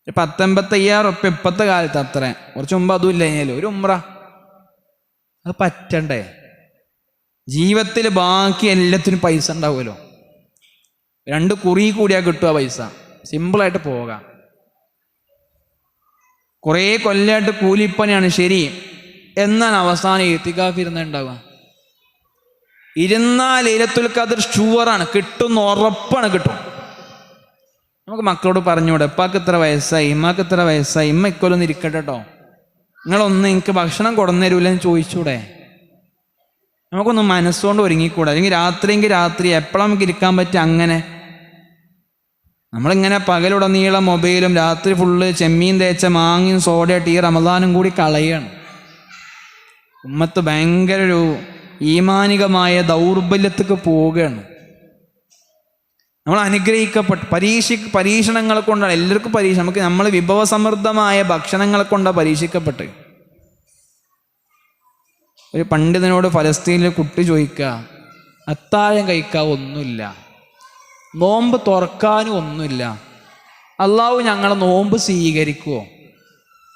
10-85,000 ഉറുപ്പ്യ ഇപ്പോഴത്തെ കാലത്ത്, അത്ര കുറച്ച് മുമ്പ് അതും ഇല്ല. കഴിഞ്ഞാലും ഒരു ഉംറ അത് പറ്റണ്ടേ? ജീവിതത്തിൽ ബാക്കി എല്ലാത്തിനും പൈസ ഉണ്ടാവുമല്ലോ. 2 കുറി കൂടിയാൽ കിട്ടുക പൈസ, സിമ്പിളായിട്ട് പോകാം. കുറേ കൊല്ലമായിട്ട് കൂലിപ്പണിയാണ്, ശരി. എന്നാണ് അവസാനം ഇത്തികാഫ് ഇരുന്നുണ്ടാവുക? ലൈലത്തുൽ ഖദ്ർ ഷുവറാണ്, കിട്ടും, ഉറപ്പാണ് കിട്ടും. നമുക്ക് മക്കളോട് പറഞ്ഞൂടെ, ഇപ്പാക്ക് ഇത്ര വയസ്സായി, ഇമ്മക്ക് ഇത്ര വയസ്സായി, ഇമ്മ ഇക്കൊല്ലൊന്നും ഇരിക്കട്ടെ കേട്ടോ, നിങ്ങളൊന്ന് എനിക്ക് ഭക്ഷണം കൊടുന്നേരൂലെന്ന് ചോദിച്ചൂടെ? നമുക്കൊന്ന് മനസ്സുകൊണ്ട് ഒരുങ്ങിക്കൂടെ? അല്ലെങ്കിൽ രാത്രി എപ്പോഴാണ് നമുക്ക് ഇരിക്കാൻ പറ്റുക? അങ്ങനെ നമ്മളിങ്ങനെ പകലുടനീളം മൊബൈലും, രാത്രി ഫുള്ള് ചെമ്മീൻ തേച്ച മാങ്ങയും സോഡയായിട്ട് ഈ റമദാനും കൂടി കളയാണ്. ഉമ്മത്ത് ഭയങ്കര ഒരു ഈമാനികമായ ദൗർബല്യത്തേക്ക് പോവുകയാണ്. നമ്മൾ അനുഗ്രഹിക്കപ്പെട്ട് പരീക്ഷണങ്ങൾ കൊണ്ടാണ്, എല്ലാവർക്കും പരീക്ഷ, നമ്മൾ വിഭവസമൃദ്ധമായ ഭക്ഷണങ്ങളെ കൊണ്ടാണ് പരീക്ഷിക്കപ്പെട്ട്. ഒരു പണ്ഡിതനോട് ഫലസ്തീനിലെ കുട്ടി ചോദിക്കുക, അത്താഴം കഴിക്കാൻ ഒന്നുമില്ല, നോമ്പ് തുറക്കാനും ഒന്നുമില്ല, അള്ളാഹു ഞങ്ങളെ നോമ്പ് സ്വീകരിക്കുമോ?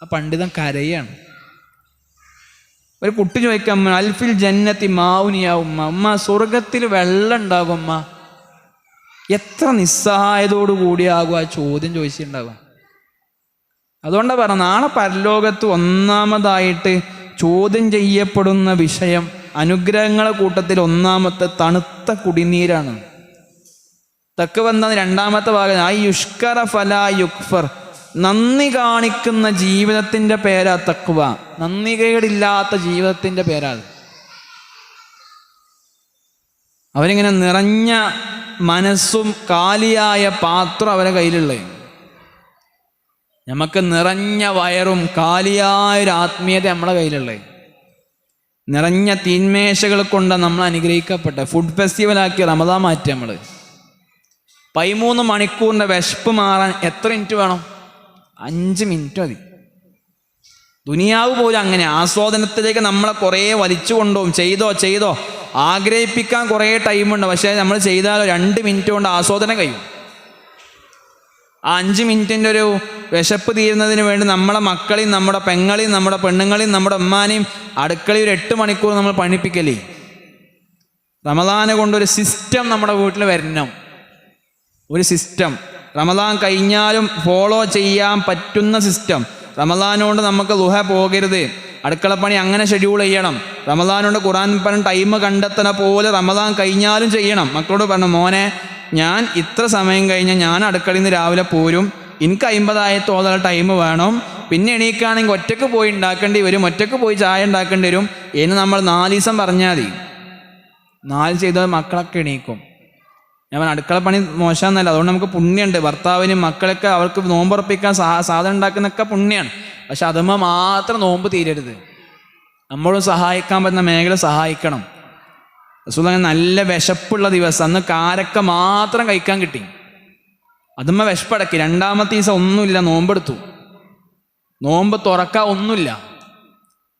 ആ പണ്ഡിതൻ കരയാണ്. ഒരു കുട്ടി ചോദിക്കാം, അൽഫിൽ ജന്നത്തി മാവുനിയാ ഉമ്മ, ഉമ്മ സ്വർഗത്തിൽ വെള്ളം ഉണ്ടാകും ഉമ്മ. എത്ര നിസ്സഹായതോടു കൂടിയാകും ആ ചോദ്യം ചോദിച്ചിട്ടുണ്ടാവുക. അതുകൊണ്ടാണ് പറഞ്ഞത്, നാളെ പരലോകത്ത് ഒന്നാമതായിട്ട് ചോദ്യം ചെയ്യപ്പെടുന്ന വിഷയം അനുഗ്രഹങ്ങളെ കൂട്ടത്തിൽ ഒന്നാമത്തെ തണുത്ത കുടിനീരാണ്. തഖ്വ എന്താ? രണ്ടാമത്തെ ഭാഗം, ആ യുഷ്കറ ഫലാ യുക്ഫർ, നന്ദി കാണിക്കുന്ന ജീവിതത്തിൻ്റെ പേരാ തഖ്വ. നന്ദികേടില്ലാത്ത ജീവിതത്തിൻ്റെ പേരാ. അവരിങ്ങനെ നിറഞ്ഞ മനസ്സും കാലിയായ പാത്രം അവരെ കയ്യിലുള്ളത്. നമുക്ക് നിറഞ്ഞ വയറും കാലിയായൊരു ആത്മീയത നമ്മളെ കയ്യിലുള്ളത്. നിറഞ്ഞ തീന്മേശകൾ കൊണ്ട് നമ്മൾ അനുഗ്രഹിക്കപ്പെട്ട ഫുഡ് ഫെസ്റ്റിവലാക്കി റമദാൻ മാറ്റി. നമ്മൾ 13 മണിക്കൂറിൻ്റെ വിശപ്പ് മാറാൻ എത്ര മിനിറ്റ് വേണം? 5 മിനിറ്റ് മതി. ദുനിയാവ് പോലും അങ്ങനെ ആസ്വാദനത്തിലേക്ക് നമ്മളെ കുറേ വലിച്ചു കൊണ്ടുപോകും. ചെയ്തോ ആഗ്രഹിപ്പിക്കാൻ കുറേ ടൈമുണ്ട്, പക്ഷേ നമ്മൾ ചെയ്താൽ 2 മിനിറ്റ് കൊണ്ട് ആസ്വാദനം കഴിയും. ആ 5 മിനിറ്റിൻ്റെ ഒരു വിശപ്പ് തീരുന്നതിന് വേണ്ടി നമ്മളെ മക്കളെയും നമ്മുടെ പെങ്ങളെയും നമ്മുടെ പെണ്ണുങ്ങളെയും നമ്മുടെ ഉമ്മാനെയും അടുക്കളയിൽ ഒരു 8 മണിക്കൂർ നമ്മൾ പണിപ്പിക്കലേ. റമദാനെ കൊണ്ടൊരു സിസ്റ്റം നമ്മുടെ വീട്ടിൽ വരണം. ഒരു സിസ്റ്റം റമദാൻ കഴിഞ്ഞാലും ഫോളോ ചെയ്യാൻ പറ്റുന്ന സിസ്റ്റം. റമദാനോണ്ട് നമുക്ക് ളുഹ പോകരുത്, അടുക്കളപ്പണി അങ്ങനെ ഷെഡ്യൂൾ ചെയ്യണം. റമദാനോണ്ട് ഖുർആൻ പറഞ്ഞ ടൈം കണ്ടെത്തണ പോലെ റമദാൻ കഴിഞ്ഞാലും ചെയ്യണം. മക്കളോട് പറഞ്ഞു, മോനെ ഞാൻ ഇത്ര സമയം കഴിഞ്ഞാൽ ഞാൻ അടുക്കളയിൽ നിന്ന് രാവിലെ പോരും, എനിക്ക് 50 ആയത്തോളം ടൈം വേണം. പിന്നെ എണീക്കുകയാണെങ്കിൽ ഒറ്റയ്ക്ക് പോയി ഉണ്ടാക്കേണ്ടി വരും, ഒറ്റയ്ക്ക് പോയി ചായ ഉണ്ടാക്കേണ്ടി വരും എന്ന് നമ്മൾ 4 ദിവസം പറഞ്ഞാൽ മതി. 4 ചെയ്താൽ മക്കളൊക്കെ എണീക്കും. ഞാൻ അടുക്കള പണി മോശമെന്നല്ല, അതുകൊണ്ട് നമുക്ക് പുണ്യമുണ്ട്. ഭർത്താവിനും മക്കളൊക്കെ അവർക്ക് നോമ്പുറപ്പിക്കാൻ സാധനം ഉണ്ടാക്കുന്നൊക്കെ പുണ്യമാണ്. പക്ഷെ അതുമ്മ മാത്രം നോമ്പ് തീരരുത്. നമ്മളും സഹായിക്കാൻ പറ്റുന്ന മേഖല സഹായിക്കണം. റസൂൽ നല്ല വിശപ്പുള്ള ദിവസം അന്ന് കാരക്ക മാത്രം കഴിക്കാൻ കിട്ടി, അതുമ്മ വിശപ്പടക്കി. 2-മത്തെ ദിവസം ഒന്നുമില്ല, നോമ്പെടുത്തു. നോമ്പ് തുറക്കാൻ ഒന്നുമില്ല.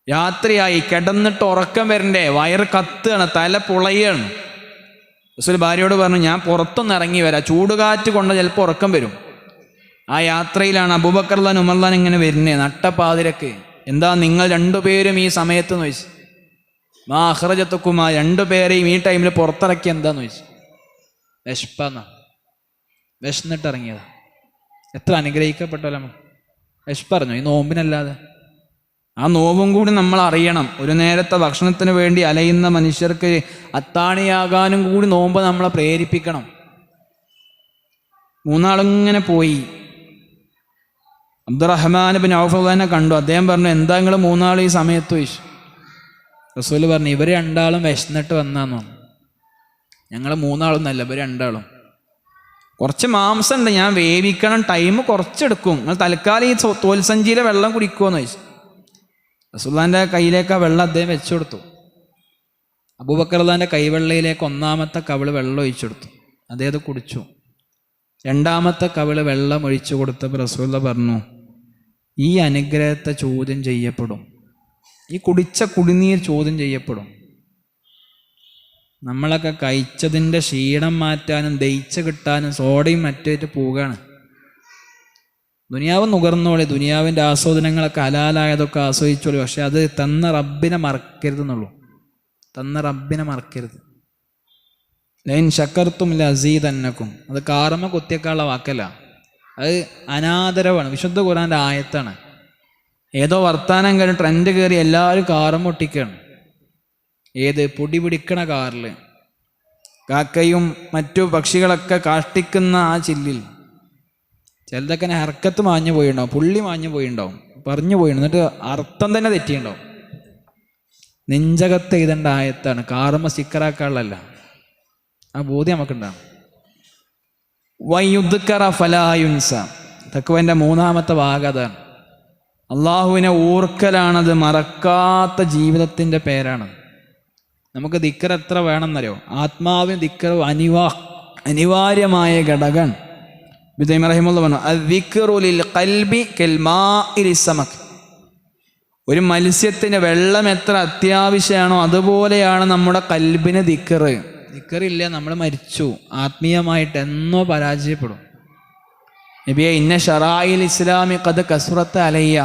രാത്രിയായി, കിടന്നിട്ട് ഉറക്കം വരണ്ടേ, വയറ് കത്തുകയാണ്, തല പുളയാണ്. റസൂൽ ഭാര്യയോട് പറഞ്ഞു, ഞാൻ പുറത്തൊന്ന് ഇറങ്ങി വരാം, ചൂടുകാറ്റ് കൊണ്ട് ചിലപ്പോൾ ഉറക്കം വരും. ആ യാത്രയിലാണ് അബൂബക്കർ റളിയല്ലാഹു അൻഹു ഉമർ ഇങ്ങനെ വരുന്നത് നട്ടപ്പാതിരക്ക്. എന്താ നിങ്ങൾ 2 പേരും ഈ സമയത്ത് എന്ന് ചോദിച്ചു. മാ അഖ്റജതുക്കുമാ, 2 പേരെയും ഈ ടൈമിൽ പുറത്തിറക്കി എന്താന്ന് ചോദിച്ചു. വിശപ്പാന്നാ, വിശന്നിട്ട് ഇറങ്ങിയതാ. എത്ര അനുഗ്രഹിക്കപ്പെട്ടല്ലോ. വിശപ്പറിഞ്ഞോ ഈ നോമ്പിനല്ലാതെ? ആ നോവും കൂടി നമ്മൾ അറിയണം. ഒരു നേരത്തെ ഭക്ഷണത്തിന് വേണ്ടി അലയുന്ന മനുഷ്യർക്ക് അത്താണിയാകാനും കൂടി നോമ്പ് നമ്മളെ പ്രേരിപ്പിക്കണം. മൂന്നാളിങ്ങനെ പോയി. അബ്ദുറഹ്മാൻ ബിൻ ഔഫ് തന്നെ കണ്ടു. അദ്ദേഹം പറഞ്ഞു, എന്താ നിങ്ങൾ മൂന്നാൾ ഈ സമയത്ത് ചോദിച്ചു. റസൂൽ പറഞ്ഞു, ഇവർ രണ്ടാളും വിശന്നിട്ട് വന്നാന്നോ. ഞങ്ങൾ മൂന്നാളൊന്നല്ല, ഇവർ രണ്ടാളും. കുറച്ച് മാംസം ഉണ്ട്, ഞാൻ വേവിക്കണം, ടൈം കുറച്ചെടുക്കും, നിങ്ങൾ തൽക്കാലം ഈ തോൽസഞ്ചിയിലെ വെള്ളം കുടിക്കുമോയെന്ന് ചോദിച്ചു. റസൂലുള്ളാഹിൻ്റെ കയ്യിലേക്ക് ആ വെള്ളം അദ്ദേഹം വെച്ചു കൊടുത്തു. അബൂബക്കർ റളിയല്ലാഹുവിൻ്റെ കൈവെള്ളയിലേക്ക് ഒന്നാമത്തെ കവിള് വെള്ളം ഒഴിച്ചു കൊടുത്തു. അദ്ദേഹം കുടിച്ചു. രണ്ടാമത്തെ കവിള് വെള്ളം ഒഴിച്ചു കൊടുത്തപ്പോൾ റസൂലുള്ളാഹി പറഞ്ഞു, ഈ അനുഗ്രഹത്തെ ചോദ്യം ചെയ്യപ്പെടും, ഈ കുടിച്ച കുടിനീർ ചോദ്യം ചെയ്യപ്പെടും. നമ്മളൊക്കെ കഴിച്ചതിൻ്റെ ക്ഷീണം മാറ്റാനും ദഹിച്ച് കിട്ടാനും സോഡയും മറ്റേറ്റ് പോവുകയാണ്. ദുനിയാവ് നുകർന്നോളി, ദുനിയാവിൻ്റെ ആസ്വാദനങ്ങളൊക്കെ ഹലാലായതൊക്കെ ആസ്വദിച്ചോളി, പക്ഷെ അത് തന്ന റബ്ബിനെ മറക്കരുതെന്നുള്ളൂ. തന്ന റബ്ബിനെ മറക്കരുത്. ലൈൻ ശക്കർത്തും ലസീദന്നക്കും, അത് കാർമ കുത്തിയേക്കാനുള്ള വാക്കല്ല, അത് അനാദരവാണ്. വിശുദ്ധ ഖുർആൻ്റെ ആയത്താണ്. ഏതോ വർത്താനം കഴിഞ്ഞ് ട്രെൻഡ് കയറി എല്ലാവരും കാറും ഒട്ടിക്കുകയാണ്. ഏത് പൊടി പിടിക്കണ കാറിൽ കാക്കയും മറ്റു പക്ഷികളൊക്കെ കാഷ്ടിക്കുന്ന ആ ചില്ലിൽ ചിലതൊക്കെ ഹർക്കത്ത് മാഞ്ഞു പോയിണ്ടാവും, പുള്ളി മാഞ്ഞു പോയിണ്ടാവും, പറഞ്ഞു പോയിണ്ടാവും, എന്നിട്ട് അർത്ഥം തന്നെ തെറ്റിയുണ്ടാവും. നെഞ്ചകത്ത് എഴുതേണ്ട ആയത്താണ്, കാറുമ്മ സ്റ്റിക്കറാക്കാനുള്ളതല്ല. ആ ബോധ്യം നമുക്കുണ്ടാകും. വയുദ്കറ ഫലായുൻസ, തഖ്വൻ്റെ മൂന്നാമത്തെ ഭാഗം അതാണ്. അള്ളാഹുവിനെ ഓർക്കലാണത്, മറക്കാത്ത ജീവിതത്തിൻ്റെ പേരാണ്. നമുക്ക് ദിക്ർ എത്ര വേണമെന്നറിയോ? ആത്മാവിന് ദിക്ർ അനിവാര്യമായ ഘടകം. ഇബ്നു റഹിമഹുല്ലാഹ് പറഞ്ഞു, അദ്ദിക്റു ലിൽ ഖൽബി കൽമാഇ ലിസ്സമക്. ഒരു മത്സ്യത്തിന് വെള്ളം എത്ര അത്യാവശ്യമാണോ അതുപോലെയാണ് നമ്മുടെ കൽബിന് ദിക്ർ. ദിക്റില്ല, നമ്മൾ മരിച്ചു, ആത്മീയമായിട്ട് എന്നോ പരാജയപ്പെടും. നബിയെ, ഇന്ന ശറായിൽ ഇസ്ലാമി ഖദ് കസ്റത്ത് അലയ്യ,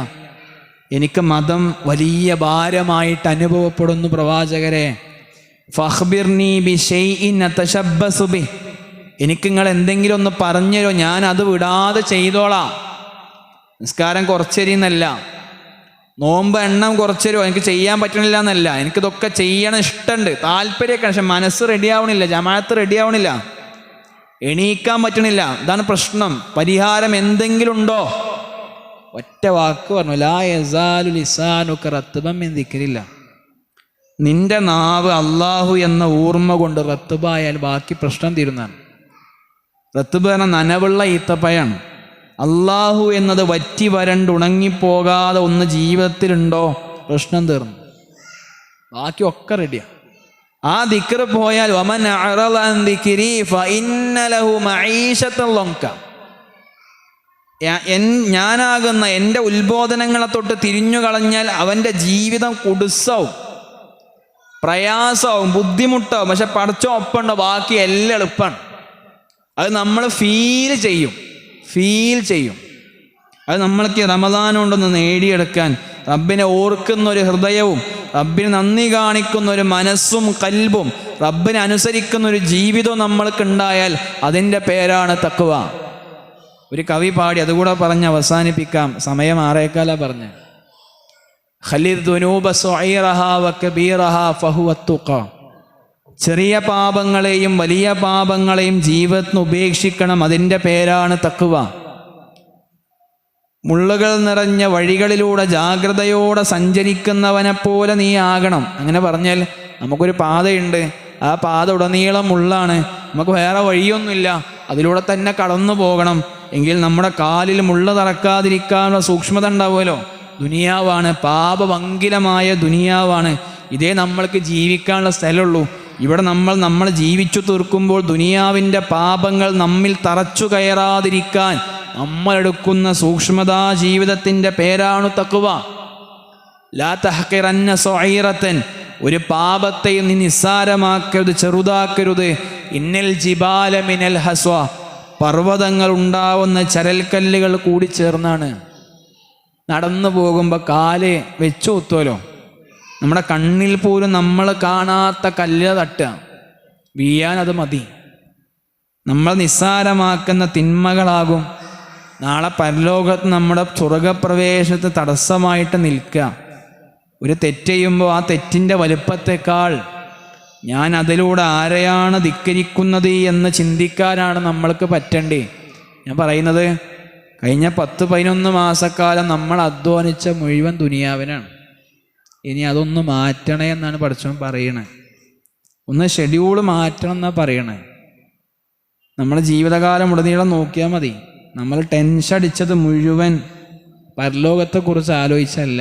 എനിക്ക് മതം വലിയ ഭാരമായിട്ട് അനുഭവപ്പെടുന്നു പ്രവാചകരെ. ഫഖ്ബിർനി ബിശൈഇൻ അതശബ്ബസു ബി, എനിക്ക് നിങ്ങൾ എന്തെങ്കിലും ഒന്ന് പറഞ്ഞുതരോ, ഞാൻ അത് വിടാതെ ചെയ്തോളാം. നിസ്കാരം കുറച്ചരിയെന്നല്ല, നോമ്പ് എണ്ണം കുറച്ചരോ, എനിക്ക് ചെയ്യാൻ പറ്റണില്ല എന്നല്ല, എനിക്കിതൊക്കെ ചെയ്യണം, ഇഷ്ടമുണ്ട്, താല്പര്യമൊക്കെ, പക്ഷെ മനസ്സ് റെഡിയാവണില്ല, ജമാഅത്ത് റെഡിയാവണില്ല, എണീക്കാൻ പറ്റണില്ല. ഇതാണ് പ്രശ്നം. പരിഹാരം എന്തെങ്കിലും ഉണ്ടോ? ഒറ്റ വാക്ക് പറഞ്ഞു, ലാ യസാലു ലിസാനുക റത്ബൻ മിൻ ദിക്രില്ല. നിന്റെ നാവ് അള്ളാഹു എന്ന ഓർമ്മ കൊണ്ട് റത്തുബായാൽ ബാക്കി പ്രശ്നം തീരുന്നതാണ്. റത്തുബ് എന്ന നനവുള്ള ഈത്തപ്പയാണ്. അള്ളാഹു എന്നത് വറ്റി വരണ്ട് ഉണങ്ങിപ്പോകാതെ ഒന്ന് ജീവിതത്തിലുണ്ടോ, പ്രശ്നം തീർന്നു, ബാക്കി ഒക്കെ റെഡിയാണ്. ആ ദിക്ർ പോയാൽ വമൻ അഅറള അൻ ദിക്രി ഫഇന്ന ലഹു മഈശത്തൻ ലംക, ഞാനാകുന്ന എൻ്റെ ഉത്ബോധനങ്ങളെ തൊട്ട് തിരിഞ്ഞു കളഞ്ഞാൽ അവൻ്റെ ജീവിതം കുടുസാവും, പ്രയാസമാവും, ബുദ്ധിമുട്ടാവും. പക്ഷെ പഠിച്ച ഒപ്പുണ്ടോ, ബാക്കി എല്ലാം എളുപ്പമാണ്. അത് നമ്മൾ ഫീൽ ചെയ്യും. അത് നമ്മൾക്ക് റമദാൻ കൊണ്ടൊന്ന് നേടിയെടുക്കാൻ, റബ്ബിനെ ഓർക്കുന്ന ഒരു ഹൃദയവും റബ്ബിന് നന്ദി കാണിക്കുന്ന ഒരു മനസ്സും കൽബും റബ്ബിനെ അനുസരിക്കുന്ന ഒരു ജീവിതവും നമ്മൾക്ക് ഉണ്ടായാൽ അതിൻ്റെ പേരാണ് തഖ്വ. ഒരു കവി പാടി, അതുകൂടെ പറഞ്ഞ് അവസാനിപ്പിക്കാം, സമയം 6:15 പറഞ്ഞ്. ഖലിദ് ദുനൂബ സഗീറഹാ വകബീറഹാ ഫഹുവ തുഖ, ചെറിയ പാപങ്ങളെയും വലിയ പാപങ്ങളെയും ജീവിതത്തിന് ഉപേക്ഷിക്കണം, അതിൻ്റെ പേരാണ് തഖ്വ. മുള്ളുകൾ നിറഞ്ഞ വഴികളിലൂടെ ജാഗ്രതയോടെ സഞ്ചരിക്കുന്നവനെ പോലെ നീ ആകണം. അങ്ങനെ പറഞ്ഞാൽ നമുക്കൊരു പാതയുണ്ട്, ആ പാത ഉടനീളം മുള്ളാണ്, നമുക്ക് വേറെ വഴിയൊന്നുമില്ല, അതിലൂടെ തന്നെ കടന്നു പോകണം. എങ്കിൽ നമ്മുടെ കാലിൽ മുള്ള് തറക്കാതിരിക്കാനുള്ള സൂക്ഷ്മത ഉണ്ടാവുമല്ലോ. ദുനിയാവാണ്, പാപമംഗിലമായ ദുനിയാവാണ്. ഇതേ നമ്മൾക്ക് ജീവിക്കാനുള്ള സ്ഥലമുള്ളൂ. ഇവിടെ നമ്മൾ ജീവിച്ചു തീർക്കുമ്പോൾ ദുനിയാവിൻ്റെ പാപങ്ങൾ നമ്മിൽ തറച്ചു കയറാതിരിക്കാൻ നമ്മളെടുക്കുന്ന സൂക്ഷ്മതാ ജീവിതത്തിൻ്റെ പേരാണ് തഖ്വ. ലാ തഹ്ഖിറന്ന സഗീറത്തൻ, ഒരു പാപത്തെയും നീ നിസ്സാരമാക്കരുത്, ചെറുതാക്കരുത്. ഇന്നൽ ജിബാല മിനൽ ഹസ്വ, പർവ്വതങ്ങൾ ഉണ്ടാവുന്ന ചരൽക്കല്ലുകൾ കൂടി ചേർന്നാണ്. നടന്നു പോകുമ്പോൾ കാല് വെച്ചു കുത്തുമല്ലോ, നമ്മുടെ കണ്ണിൽ പോലും നമ്മൾ കാണാത്ത കല്ല് തട്ടുക, വീഴാൻ അത് മതി. നമ്മൾ നിസ്സാരമാക്കുന്ന തിന്മകളാകും നാളെ പരലോകത്ത് നമ്മുടെ സ്വർഗപ്രവേശനത്തിന് തടസ്സമായിട്ട് നിൽക്കുക. ഒരു തെറ്റ് ചെയ്യുമ്പോൾ ആ തെറ്റിൻ്റെ വലുപ്പത്തേക്കാൾ ഞാൻ അതിലൂടെ ആരെയാണ് ധിക്കരിക്കുന്നത് എന്ന് ചിന്തിക്കാനാണ് നമ്മൾക്ക് പറ്റണ്ടേ. ഞാൻ പറയുന്നത് കഴിഞ്ഞ 10-11 മാസക്കാലം നമ്മൾ അധ്വാനിച്ച മുഴുവൻ ദുനിയാവിനാണ്. ഇനി അതൊന്ന് മാറ്റണേ എന്നാണ് പടച്ചവൻ പറയണേ. ഒന്ന് ഷെഡ്യൂൾ മാറ്റണം എന്നാണ് പറയണേ. നമ്മുടെ ജീവിതകാലം ഉടനീളം നോക്കിയാൽ മതി. നമ്മൾ ടെൻഷൻ അടിച്ചത് മുഴുവൻ പരലോകത്തെക്കുറിച്ച് ആലോചിച്ചല്ല,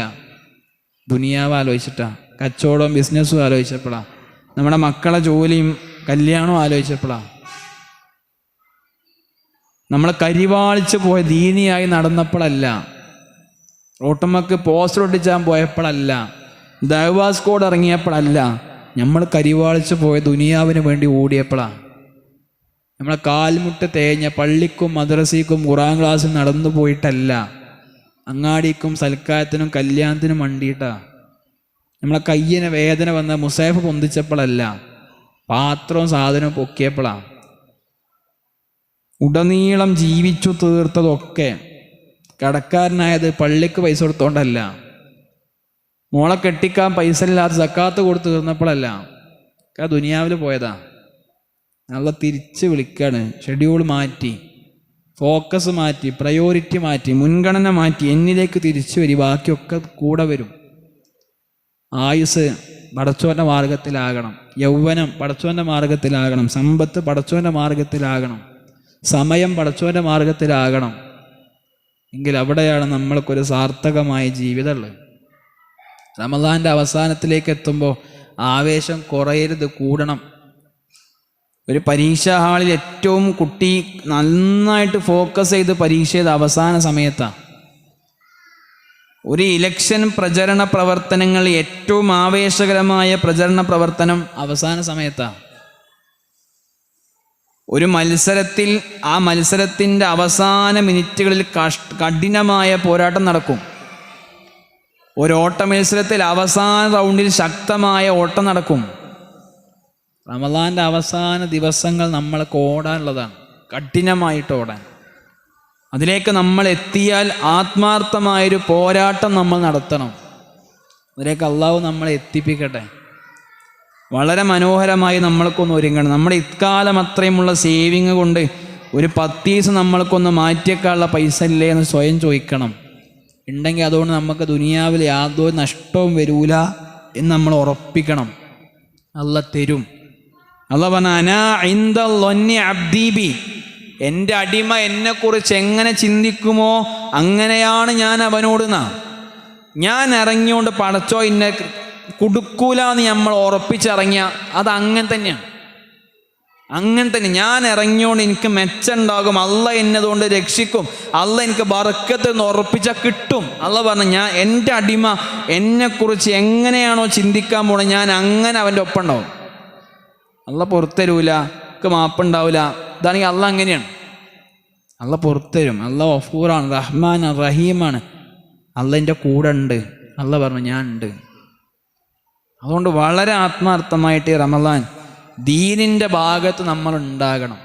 ദുനിയാവ് ആലോചിച്ചിട്ടാണ്. കച്ചവടവും ബിസിനസ്സും ആലോചിച്ചപ്പോഴാണ്. നമ്മുടെ മക്കളെ ജോലിയും കല്യാണവും ആലോചിച്ചപ്പോഴാണ്. നമ്മൾ കരിവാളിച്ച് പോയ ദീനിയായി നടന്നപ്പോഴല്ല, റോട്ടമ്മക്ക് പോസ്റ്റർ ഒട്ടിച്ചാൻ പോയപ്പോഴല്ല, ദഅ്വാ സ്ക്വാഡ് ഇറങ്ങിയപ്പോഴല്ല, നമ്മൾ കരിവാളിച്ച് പോയ ദുനിയാവിന് വേണ്ടി ഓടിയപ്പോഴാണ്. നമ്മളെ കാൽമുട്ട് തേഞ്ഞ പള്ളിക്കും മദ്രസയ്ക്കും ഖുർആൻ ക്ലാസ്സിൽ നടന്നു പോയിട്ടല്ല, അങ്ങാടിക്കും സൽക്കാരത്തിനും കല്യാണത്തിനും വേണ്ടിയിട്ടാണ്. നമ്മളെ കയ്യിന് വേദന വന്ന മുസൈഫ് പൊന്തിച്ചപ്പോഴല്ല, പാത്രവും സാധനവും പൊക്കിയപ്പോഴാണ്. ഉടനീളം ജീവിച്ചു തീർത്തതൊക്കെ കടക്കാരനായത് പള്ളിക്ക് പൈസ കൊടുത്തോണ്ടല്ല, മോളെ കെട്ടിക്കാൻ പൈസ ഇല്ലാത്ത സക്കാത്ത് കൊടുത്ത് തീർന്നപ്പോഴല്ല, ദുനിയാവിൽ പോയതാ. നല്ല തിരിച്ച് വിളിക്കാണ്. ഷെഡ്യൂൾ മാറ്റി, ഫോക്കസ് മാറ്റി, പ്രയോറിറ്റി മാറ്റി, മുൻഗണന മാറ്റി, എന്നിലേക്ക് തിരിച്ചു വരും. ബാക്കിയൊക്കെ കൂടെ വരും. ആയുസ് പടച്ചോൻ്റെ മാർഗത്തിലാകണം, യൗവനം പടച്ചോൻ്റെ മാർഗത്തിലാകണം, സമ്പത്ത് പടച്ചോൻ്റെ മാർഗത്തിലാകണം, സമയം പടച്ചോൻ്റെ മാർഗത്തിലാകണം. എങ്കിൽ അവിടെയാണ് നമ്മൾക്കൊരു സാർത്ഥകമായ ജീവിതമുള്ളത്. റമദാൻ്റെ അവസാനത്തിലേക്ക് എത്തുമ്പോൾ ആവേശം കുറയരുത്, കൂടണം. ഒരു പരീക്ഷാ ഹാളിൽ ഏറ്റവും കുട്ടി നന്നായിട്ട് ഫോക്കസ് ചെയ്ത് പരീക്ഷ ചെയ്ത അവസാന സമയത്താണ്. ഒരു ഇലക്ഷൻ പ്രചരണ പ്രവർത്തനങ്ങൾ ഏറ്റവും ആവേശകരമായ പ്രചരണ പ്രവർത്തനം അവസാന സമയത്താണ്. ഒരു മത്സരത്തിൽ ആ മത്സരത്തിൻ്റെ അവസാന മിനിറ്റുകളിൽ കഠിനമായ പോരാട്ടം നടക്കും. ഒരു ഓട്ട മത്സരത്തിൽ അവസാന റൗണ്ടിൽ ശക്തമായ ഓട്ടം നടക്കും. റമദാൻ്റെ അവസാന ദിവസങ്ങൾ നമ്മൾക്ക് ഓടാനുള്ളതാണ്, കഠിനമായിട്ട് ഓടാൻ. അതിലേക്ക് നമ്മൾ എത്തിയാൽ ആത്മാർത്ഥമായൊരു പോരാട്ടം നമ്മൾ നടത്തണം. അതിലേക്ക് അള്ളാഹു നമ്മളെ എത്തിപ്പിക്കട്ടെ. വളരെ മനോഹരമായി നമ്മൾക്കൊന്ന് ഒരുങ്ങണം. നമ്മുടെ ഇക്കാലം അത്രയുമുള്ള സേവിങ് കൊണ്ട് ഒരു 10 ദിവസം നമ്മൾക്കൊന്ന് മാറ്റിയേക്കാനുള്ള പൈസ ഇല്ലേ എന്ന് സ്വയം ചോദിക്കണം. ഉണ്ടെങ്കിൽ അതുകൊണ്ട് നമുക്ക് ദുനിയാവിൽ യാതൊരു നഷ്ടവും വരൂല എന്ന് നമ്മൾ ഉറപ്പിക്കണം. അള്ളാഹ് തരും. അള്ളാഹ് പറഞ്ഞ അനാ ഇൻദല്ലൊന്നി അബ്ദീ ബി, എൻ്റെ അടിമ എന്നെക്കുറിച്ച് എങ്ങനെ ചിന്തിക്കുമോ അങ്ങനെയാണ് ഞാൻ അവനോടുന്നാ. ഞാൻ ഇറങ്ങിയോണ്ട് പടച്ചോ ഇന്നെ കുടുക്കൂലെന്ന് നമ്മൾ ഉറപ്പിച്ചിറങ്ങിയ അത് അങ്ങനെ തന്നെയാണ്. അങ്ങനെ തന്നെ ഞാൻ ഇറങ്ങിയോണ്ട് എനിക്ക് മെച്ചുണ്ടാകും, അള്ളാഹ് എന്നതുകൊണ്ട് രക്ഷിക്കും, അള്ളാഹ് എനിക്ക് ബർക്കത്ത് എന്ന് ഉറപ്പിച്ചാൽ കിട്ടും. അള്ളാഹ് പറഞ്ഞു ഞാൻ എൻ്റെ അടിമ എന്നെക്കുറിച്ച് എങ്ങനെയാണോ ചിന്തിക്കാൻ പോണേ ഞാൻ അങ്ങനെ അവൻ്റെ ഒപ്പം ഉണ്ടാവും. അള്ളാഹ് പുറത്തരൂല, എനിക്ക് മാപ്പുണ്ടാവില്ല. ഇതാണെങ്കിൽ അള്ളാഹ് അങ്ങനെയാണ്. അള്ളാഹ് പുറത്തരും. അള്ളാഹ് ഗഫൂറാണ്, റഹ്മാൻ, റഹീമാണ്. അള്ളാഹ് എൻ്റെ കൂടെ ഉണ്ട്. അള്ളാഹ് പറഞ്ഞു ഞാൻ ഉണ്ട്. അതുകൊണ്ട് വളരെ ആത്മാർത്ഥമായിട്ട് റമദാൻ ദീനിൻ്റെ ഭാഗത്ത് നമ്മൾ ഉണ്ടാകണം.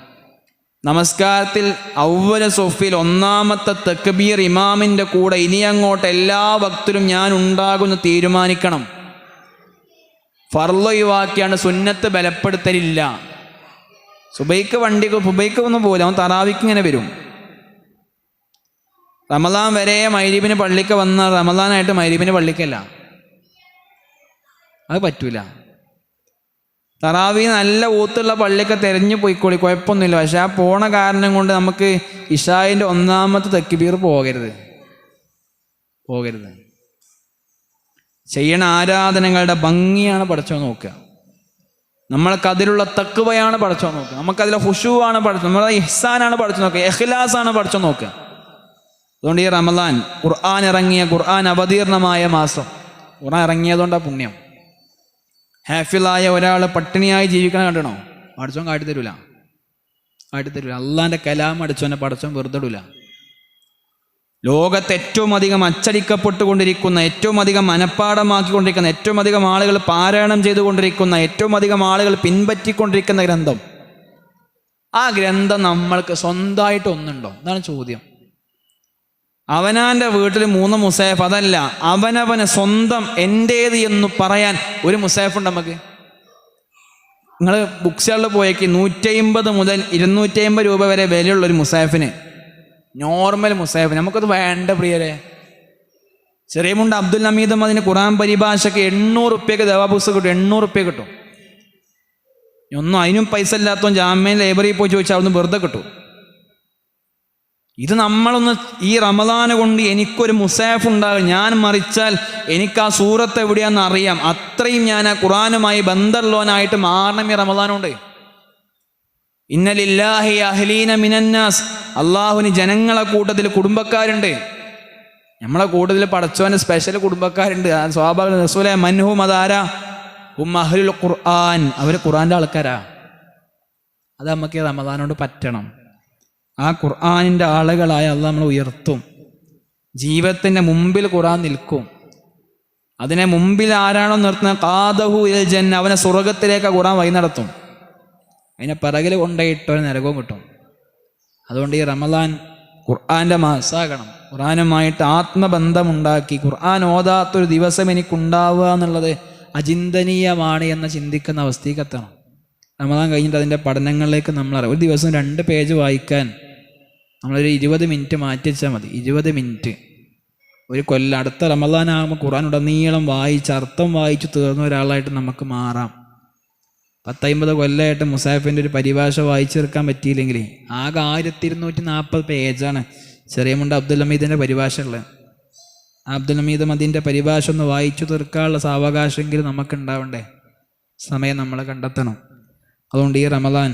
നമസ്കാരത്തിൽ അവ്വല സൊഫിൽ ഒന്നാമത്തെ തക്ബീർ ഇമാമിൻ്റെ കൂടെ ഇനി അങ്ങോട്ട് എല്ലാ വക്തിലും ഞാൻ ഉണ്ടാകുമെന്ന് തീരുമാനിക്കണം. ഫർള് ഒഴിവാക്കിയാണ് സുന്നത്ത് ബലപ്പെടുത്തലില്ല. സുബൈക്ക് ഒന്നും പോകില്ല, അവൻ തറാവിക്ക് ഇങ്ങനെ വരും. റമദാൻ വരെ മഗ്‌രിബിന് പള്ളിക്ക് വന്ന റമദാനായിട്ട് മഗ്‌രിബിന് പള്ളിക്കല്ല, അത് പറ്റൂല. തറാവി നല്ല ഊത്തുള്ള പള്ളിയൊക്കെ തിരഞ്ഞു പോയിക്കോളി, കുഴപ്പമൊന്നുമില്ല. പക്ഷെ ആ പോണ കാരണം കൊണ്ട് നമുക്ക് ഇശായിൻ്റെ ഒന്നാമത്തെ തക്ബീർ പോകരുത്. ചെയ്യണ ആരാധനകളുടെ ഭംഗിയാണ് പടച്ചോൻ നോക്കുക. നമ്മൾക്കതിലുള്ള തഖ്വയാണ് പടച്ചോൻ നോക്കുക. നമുക്കതിലെ ഖുശൂആണ് പടച്ചോൻ, നമ്മളെ ഇഹ്സാനാണ് പടച്ചോൻ നോക്കുക, ഇഖ്ലാസാണ് പടച്ചോൻ നോക്കുക. അതുകൊണ്ട് ഈ റമദാൻ ഖുർആൻ ഇറങ്ങിയ, ഖുർആൻ അവതീർണമായ മാസം, ഖുർആൻ ഇറങ്ങിയതുകൊണ്ടാണ് പുണ്യം. ഹാഫിളായ ഒരാൾ പട്ടിണിയായി ജീവിക്കണം കണ്ടണോ? പടച്ചോൻ കാട്ടിത്തരൂല. അള്ളാൻ്റെ കലാം അടിച്ചോനെ പടച്ചോൻ വെറുതെടൂല. ലോകത്ത് ഏറ്റവും അധികം അച്ചടിക്കപ്പെട്ടുകൊണ്ടിരിക്കുന്ന, ഏറ്റവും അധികം മനഃപ്പാടമാക്കിക്കൊണ്ടിരിക്കുന്ന, ഏറ്റവും അധികം ആളുകൾ പാരായണം ചെയ്തുകൊണ്ടിരിക്കുന്ന, ഏറ്റവും അധികം ആളുകൾ പിൻപറ്റിക്കൊണ്ടിരിക്കുന്ന ഗ്രന്ഥം, ആ ഗ്രന്ഥം നമ്മൾക്ക് സ്വന്തമായിട്ട് ഒന്നുണ്ടോ? എന്നാണ് ചോദ്യം. അവനാൻ്റെ വീട്ടിൽ 3 മുസാഫ്, അതല്ല അവനവന് സ്വന്തം എൻ്റേത് എന്ന് പറയാൻ ഒരു മുസാഫുണ്ട് നമുക്ക്. നിങ്ങൾ ബുക്ക് സ്റ്റാളിൽ പോയേക്ക് 150 മുതൽ 250 രൂപ വരെ വിലയുള്ളൊരു മുസാഫിന്, നോർമൽ മുസാഫിന് നമുക്കത് വേണ്ട പ്രിയരെ. ചെറിയ മുണ്ട് അബ്ദുൽ ഹമീദും അതിന് ഖുർആൻ പരിഭാഷയ്ക്ക് 800 റുപ്യക്ക് ദവാപുസ്തകം കിട്ടും. 800 റുപ്യ കിട്ടും. ഒന്നും അതിനും പൈസ ഇല്ലാത്തവൻ ജാമ്യയിൽ ലൈബ്രറിയിൽ പോയി ചോദിച്ചാൽ അവിടുന്ന് വെറുതെ കിട്ടും. ഇത് നമ്മളൊന്ന് ഈ റമദാന് കൊണ്ട് എനിക്കൊരു മുസാഫ് ഉണ്ടാകും, ഞാൻ മറിച്ചാൽ എനിക്ക് ആ സൂറത്ത് എവിടെയാണെന്ന് അറിയാം, അത്രയും ഞാൻ ആ ഖുർആനുമായി ബന്ധമുള്ളവനായിട്ട് മാറണം ഈ റമദാനുണ്ട്. ഇന്ന ലില്ലാഹി അഹ്ലീന മിനന്നാസ്, അള്ളാഹുവിന് ജനങ്ങളെ കൂട്ടത്തിൽ കുടുംബക്കാരുണ്ട്. നമ്മളെ കൂട്ടത്തിൽ പടച്ചോന് സ്പെഷ്യൽ കുടുംബക്കാരുണ്ട്. സ്വാഭാവിക റസൂലെ മൻഹും, അതാരാ? ഹും അഹ്ലുൽ ഖുർആൻ, അവർ ഖുർആൻ്റെ ആൾക്കാരാ. അത് നമുക്ക് റമദാനോട് പറ്റണം. ആ ഖുർആനിൻ്റെ ആളുകളായ അള്ളാഹ് നമ്മൾ ഉയർത്തും. ജീവിതത്തിൻ്റെ മുമ്പിൽ ഖുർആൻ നിൽക്കും. അതിനെ മുമ്പിൽ ആരാണോ നിർത്തുന്നത്, ഖാദഹു ഇലൽ ജന്ന, അവനെ സ്വർഗത്തിലേക്ക് ഖുർആൻ വഴി നടത്തും. അതിനെ പിറകിൽ കൊണ്ടുപോയിട്ടൊരു നരകവും കിട്ടും. അതുകൊണ്ട് ഈ റമദാൻ ഖുർആൻ്റെ മാസാകണം. ഖുർആനുമായിട്ട് ആത്മബന്ധമുണ്ടാക്കി ഖുർആൻ ഓതാത്തൊരു ദിവസം എനിക്കുണ്ടാവുക എന്നുള്ളത് അചിന്തനീയമാണ് എന്ന് ചിന്തിക്കുന്ന അവസ്ഥയ്ക്ക് എത്തണം. റമദാൻ കഴിഞ്ഞിട്ട് അതിൻ്റെ പഠനങ്ങളിലേക്ക് നമ്മളറിയാം. ഒരു ദിവസം 2 പേജ് വായിക്കാൻ നമ്മളൊരു 20 മിനിറ്റ് മാറ്റി വെച്ചാൽ മതി. 20 മിനിറ്റ് ഒരു കൊല്ലം. അടുത്ത റമദാനാകുമ്പോൾ ഖുർആൻ ഉടനീളം വായിച്ച് അർത്ഥം വായിച്ച് തീർന്ന ഒരാളായിട്ട് നമുക്ക് മാറാം. 10-50 കൊല്ലമായിട്ട് മുസാഫിൻ്റെ ഒരു പരിഭാഷ വായിച്ചെടുക്കാൻ പറ്റിയില്ലെങ്കിൽ ആകെ 1240 പേജാണ് ചെറിയ മുണ്ട് അബ്ദുൽ ഹമീദിൻ്റെ പരിഭാഷ ഉള്ളത്. അബ്ദുൽ ഹമീദ് അതിൻ്റെ പരിഭാഷ ഒന്ന് വായിച്ചു തീർക്കാനുള്ള സാവകാശമെങ്കിലും നമുക്കുണ്ടാവണ്ടേ? സമയം നമ്മൾ കണ്ടെത്തണം. അതുകൊണ്ട് ഈ റമദാൻ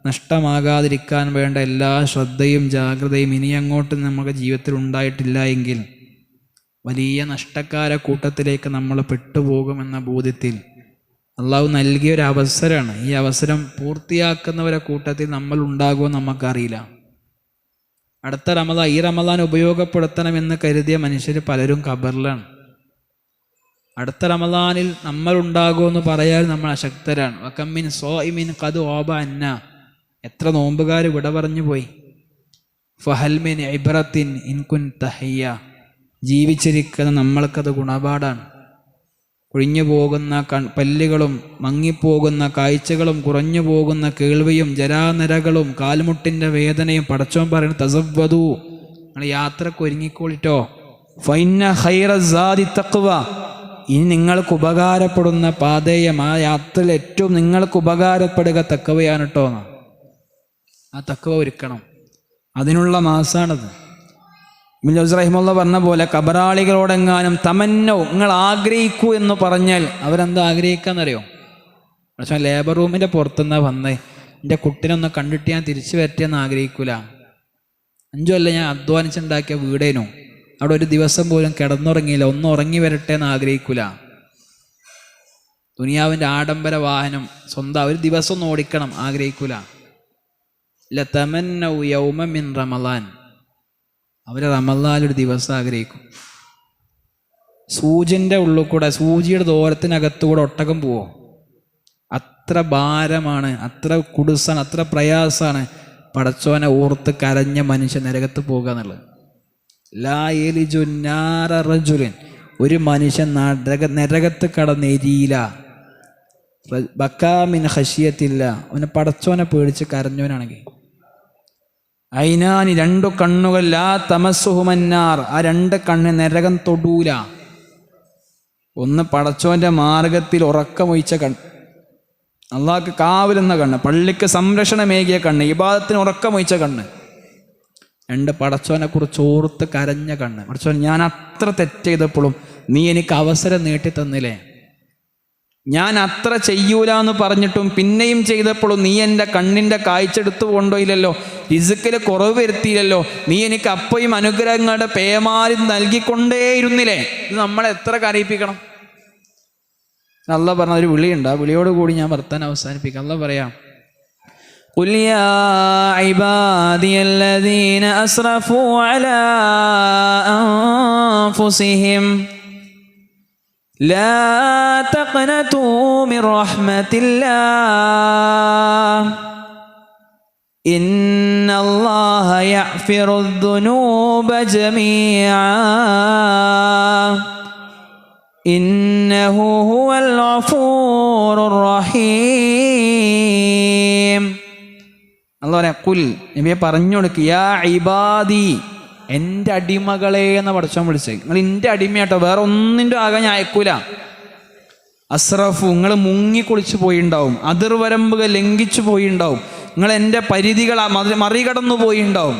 നഷ്ടമാകാതിരിക്കാൻ വേണ്ട എല്ലാ ശ്രദ്ധയും ജാഗ്രതയും ഇനി അങ്ങോട്ട് നമ്മുടെ ജീവിതത്തിൽ ഉണ്ടായിട്ടില്ല എങ്കിൽ വലിയ നഷ്ടക്കാര കൂട്ടത്തിലേക്ക് നമ്മൾ പെട്ടുപോകുമെന്ന ബോധ്യത്തിൽ അള്ളാഹു നൽകിയൊരു അവസരമാണ്. ഈ അവസരം പൂർത്തിയാക്കുന്നവരെ കൂട്ടത്തിൽ നമ്മൾ ഉണ്ടാകുമെന്ന് നമുക്കറിയില്ല. അടുത്ത റമദാൻ, ഈ റമദാൻ ഉപയോഗപ്പെടുത്തണമെന്ന് കരുതിയ മനുഷ്യർ പലരും ഖബറിലാണ്. അടുത്ത റമദാനിൽ നമ്മൾ ഉണ്ടാകുമെന്ന് പറയാൻ നമ്മൾ അശക്തരാണ്. വകമ്മിൻ സോയിമിൻ ഖദ് ഓബ അന്ന, എത്ര നോമ്പുകാർ വിട പറഞ്ഞു പോയി. ഫഹൽമിൻ ഇബ്രത്തിൻ ഇൻകുൻ തഹയ്യ, ജീവിച്ചിരിക്കുന്ന നമ്മൾക്കത് ഗുണപാടാണ്. ഒഴിഞ്ഞു പോകുന്ന പല്ലുകളും മങ്ങിപ്പോകുന്ന കാഴ്ചകളും കുറഞ്ഞു പോകുന്ന കേൾവിയും ജരാനരകളും കാൽമുട്ടിൻ്റെ വേദനയും പടച്ചോൻ പറയുന്നത് തസവ്വദു, നിങ്ങൾ യാത്രക്ക് ഒരുങ്ങിക്കോളിട്ടോ. ഫൈന്ന ഖൈറ സാദി തഖ്വ, ഇനി നിങ്ങൾക്ക് ഉപകാരപ്പെടുന്ന പാതേയം, ആ യാത്രയിൽ ഏറ്റവും നിങ്ങൾക്ക് ഉപകാരപ്പെടുക തഖ്വയാണ് കേട്ടോ. ആ തഖ്വ ഒരുക്കണം. അതിനുള്ള മാസാണത്. ഇബ്നു ജൗസി റഹിമഹുല്ലാഹ് പറഞ്ഞ പോലെ കബറാളികളോടെങ്ങാനും തമന്നോ, നിങ്ങൾ ആഗ്രഹിക്കൂ എന്ന് പറഞ്ഞാൽ അവരെന്താ ആഗ്രഹിക്കാന്നറിയോ? പക്ഷേ ലേബർ റൂമിൻ്റെ പുറത്തുനിന്നാ വന്നേ, എൻ്റെ കുട്ടീനൊന്ന് കണ്ടിട്ട് ഞാൻ തിരിച്ചു വരട്ടെന്ന് ആഗ്രഹിക്കൂല. 5 കൊല്ലം ഞാൻ അധ്വാനിച്ചുണ്ടാക്കിയ വീടേനു, അവിടെ ഒരു ദിവസം പോലും കിടന്നുറങ്ങിയില്ല, ഒന്ന് ഉറങ്ങി വരട്ടെ എന്ന് ആഗ്രഹിക്കൂല. ദുനിയാവിൻ്റെ ആഡംബര വാഹനം സ്വന്തം ഒരു ദിവസം ഒന്ന് ഓടിക്കണം ആഗ്രഹിക്കൂല. ലതമന്നൗ യൗമ മിൻ റമളാൻ, അവർ റമളാനൊരു ദിവസം ആഗ്രഹിക്കും. സൂചിൻ്റെ ഉള്ളിൽ കൂടെ, സൂചിയുടെ ദൂരത്തിനകത്തുകൂടെ ഒട്ടകം പോവോ? അത്ര ഭാരമാണ്, അത്ര കുടുസാണ്, അത്ര പ്രയാസമാണ് പടച്ചോനെ ഓർത്ത് കരഞ്ഞ മനുഷ്യൻ നരകത്ത് പോകുക എന്നുള്ളത്. ലാ യലിജു നാര റജുലിൻ, ഒരു മനുഷ്യൻ നരകത്ത് കടന്നെരിയില്ല. ബക്കാ മിൻ ഖശിയത്തില്ല, അവനെ പടച്ചോനെ പേടിച്ച് കരഞ്ഞവനാണെങ്കിൽ. ഐനാനി, 2 കണ്ണുകൾ, ലാ തമസ്സുഹുമന്നാർ, ആ 2 കണ്ണ് നരകം തൊടൂല. ഒന്ന് പടച്ചോന്റെ മാർഗത്തിൽ ഉറക്കമൊഴിച്ച കണ്ണ്, അള്ളാഹ്ക്ക് കാവലെന്ന കണ്ണ്, പള്ളിക്ക് സംരക്ഷണമേകിയ കണ്ണ്, ഇബാദത്തിന് ഉറക്കമൊഴിച്ച കണ്ണ്. 2 പടച്ചോനെ കുറിച്ച് ഓർത്ത് കരഞ്ഞ കണ്ണ്. പടച്ചോൻ, ഞാൻ അത്ര തെറ്റ് ചെയ്തപ്പോഴും നീ എനിക്ക് അവസരം നീട്ടി തന്നില്ലേ, ഞാൻ അത്ര ചെയ്യൂല എന്ന് പറഞ്ഞിട്ടും പിന്നെയും ചെയ്തപ്പോഴും നീ എൻ്റെ കണ്ണിൻ്റെ കാഴ്ച എടുത്തു കൊണ്ടുപോയില്ലല്ലോ, റിസ്ക്കിൽ കുറവ് വരുത്തിയില്ലല്ലോ, നീ എനിക്ക് അപ്പോഴും അനുഗ്രഹങ്ങളുടെ പേമാരി നൽകിക്കൊണ്ടേയിരുന്നില്ലേ. ഇത് നമ്മളെ എത്ര കരയിപ്പിക്കണം? അള്ളാഹ് പറഞ്ഞ ഒരു വിളിയുണ്ട്, ആ വിളിയോട് കൂടി ഞാൻ വർത്താനം അവസാനിപ്പിക്കാം. അള്ളാഹ് പറയാം, ഖുൽ യാ ഇബാദിയല്ലദീന അസ്റഫൂ അലാ അൻഫുസിഹിം ലാ തഖ്നതൂ മിർ റഹ്മത്തില്ലാഹ് ഇന്നല്ലാഹ യഗ്ഫിറുദ്ദുനൂബ ജമീഅ ഇന്നഹു ഹുവൽ ഗഫൂറുർ റഹീം. അല്ലാഹു പറയാ, ഖുൽ, നബിയെ പറഞ്ഞു കൊടുക്കുക, യാ ഇബാദി, എൻ്റെ അടിമകളെ എന്ന് പഠിച്ചാൽ വിളിച്ചേ. നിങ്ങൾ എൻ്റെ അടിമയാട്ടോ, വേറെ ഒന്നിൻ്റെ ആകാൻ ഞാൻ അയക്കൂല. അസ്റഫു, നിങ്ങൾ മുങ്ങിക്കുളിച്ച് പോയിണ്ടാവും, അതിർവരമ്പുകൾ ലംഘിച്ചു പോയിണ്ടാവും, നിങ്ങൾ എൻ്റെ പരിധികൾ മറികടന്നു പോയിണ്ടാവും.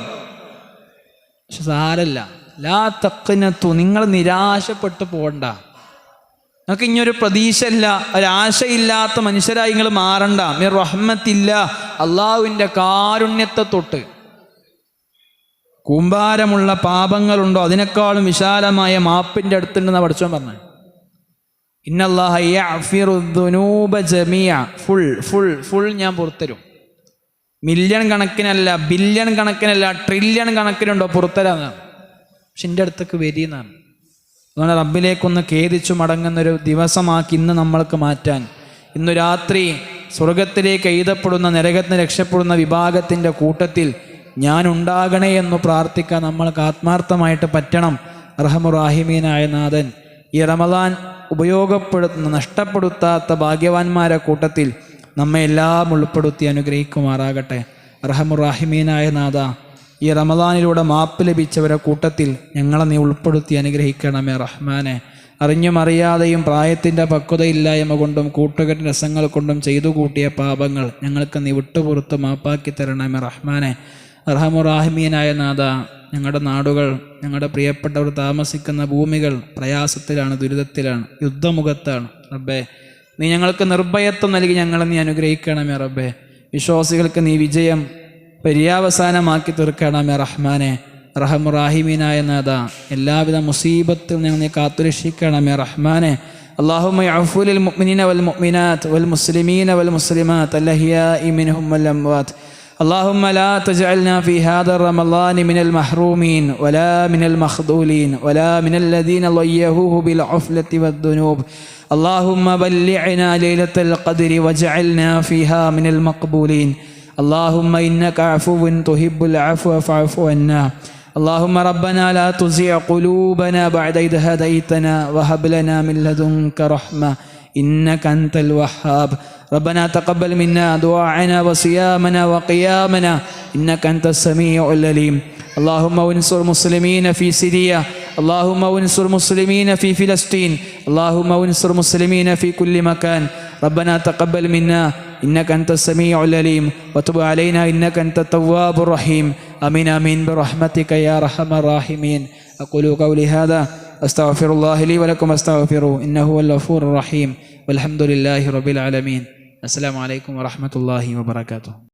പക്ഷെ സാരല്ല, ലാ തഖ്നതു, നിങ്ങൾ നിരാശപ്പെട്ടു പോകണ്ട. നിങ്ങൾക്ക് ഇനിയൊരു പ്രതീക്ഷയില്ല, ഒരാശയില്ലാത്ത മനുഷ്യരായി നിങ്ങൾ മാറണ്ട. മിർ റഹ്മത്തില്ല, അള്ളാഹുവിൻ്റെ കാരുണ്യത്തെ തൊട്ട്. കൂമ്പാരമുള്ള പാപങ്ങളുണ്ടോ അതിനേക്കാളും വിശാലമായ മാപ്പിൻ്റെ അടുത്തുണ്ടെന്ന് പഠിച്ചോൻ പറഞ്ഞു. ഇന്നല്ലാഹ യഗ്ഫിറുദ്ദുനൂബ ജമീഅ, ഫുൾ ഞാൻ പുറത്തരും. മില്യൺ കണക്കിനല്ല, ബില്യൺ കണക്കിനല്ല, ട്രില്യൺ കണക്കിനുണ്ടോ പുറത്തരാന്ന്. പക്ഷെ എൻ്റെ അടുത്തേക്ക് വരിയെന്നാണ്. അതുകൊണ്ട് റബ്ബിലേക്കൊന്ന് ഖേദിച്ചു മടങ്ങുന്നൊരു ദിവസമാക്കി ഇന്ന് നമ്മൾക്ക് മാറ്റാൻ. ഇന്നു രാത്രി സ്വർഗത്തിലേക്ക് എഴുതപ്പെടുന്ന, നരകത്തിന് രക്ഷപ്പെടുന്ന വിഭാഗത്തിൻ്റെ കൂട്ടത്തിൽ ഞാൻ ഉണ്ടാകണേ എന്ന് പ്രാർത്ഥിക്കാൻ നമ്മൾക്ക് ആത്മാർത്ഥമായിട്ട് പറ്റണം. റഹ്മുറാഹിമീനായ നാഥൻ ഈ റമദാൻ ഉപയോഗപ്പെടുത്തുന്ന, നഷ്ടപ്പെടുത്താത്ത ഭാഗ്യവാന്മാരെ കൂട്ടത്തിൽ നമ്മെ എല്ലാം ഉൾപ്പെടുത്തി അനുഗ്രഹിക്കുമാറാകട്ടെ. റഹ്മുറാഹിമീനായ നാഥ, ഈ റമദാനിലൂടെ മാപ്പ് ലഭിച്ചവരെ കൂട്ടത്തിൽ ഞങ്ങളെ നീ ഉൾപ്പെടുത്തി അനുഗ്രഹിക്കണമേ റഹ്മാനെ. അറിഞ്ഞും അറിയാതെയും പ്രായത്തിൻ്റെ പക്വതയില്ലായ്മ കൊണ്ടും കൂട്ടുകെട്ട് രസങ്ങൾ കൊണ്ടും ചെയ്തു കൂട്ടിയ പാപങ്ങൾ ഞങ്ങൾക്ക് നീ വിട്ടുപുറത്ത് മാപ്പാക്കി തരണമേ റഹ്മാനെ. റഹ്മുറാഹിമീനായ നാഥ, ഞങ്ങളുടെ നാടുകൾ, ഞങ്ങളുടെ പ്രിയപ്പെട്ടവർ താമസിക്കുന്ന ഭൂമികൾ പ്രയാസത്തിലാണ്, ദുരിതത്തിലാണ്, യുദ്ധമുഖത്താണ്. റബ്ബേ, നീ ഞങ്ങൾക്ക് നിർഭയത്വം നൽകി ഞങ്ങളെ നീ അനുഗ്രഹിക്കണമേ റബ്ബേ. വിശ്വാസികൾക്ക് നീ വിജയം പര്യാവസാനമാക്കി തീർക്കണമേ റഹ്മാനെ. റഹ്മുറാഹിമീനായ നാഥ, എല്ലാവിധ മുസീബത്തിൽ ഞങ്ങൾ നീ കാത്തുരക്ഷിക്കണമേ റഹ്മാനെ. اللهم اعفو للمؤمنين والمؤمنات والمسلمين والمسلمات الأحياء منهم والأموات. اللهم لا تجعلنا في هذا رمضان من المحرومين ولا من المخذولين ولا من الذين ضيعوه بالعفلة والذنوب. اللهم بلغنا ليلة القدر واجعلنا فيها من المقبولين. اللهم إنك عفو تحب العفو فاعف عنا. اللهم ربنا لا تزغ قلوبنا بعد إذ هديتنا وهب لنا من لدنك رحمة إنك أنت الوهاب. ربنا تقبل منا دعاءنا وصيامنا وقيامنا إنك أنت السميع العليم. اللهم انصر المسلمين في سوريا، اللهم انصر المسلمين في فلسطين، اللهم انصر المسلمين في كل مكان. ربنا تقبل منا إنك أنت السميع العليم وتب علينا إنك أنت التواب الرحيم. آمين آمين برحمتك يا أرحم الراحمين. أقول قولي هذا أستغفر الله لي ولكم أستغفروه إنه هو الغفور الرحيم والحمد لله رب العالمين. السلام عليكم ورحمة الله وبركاته.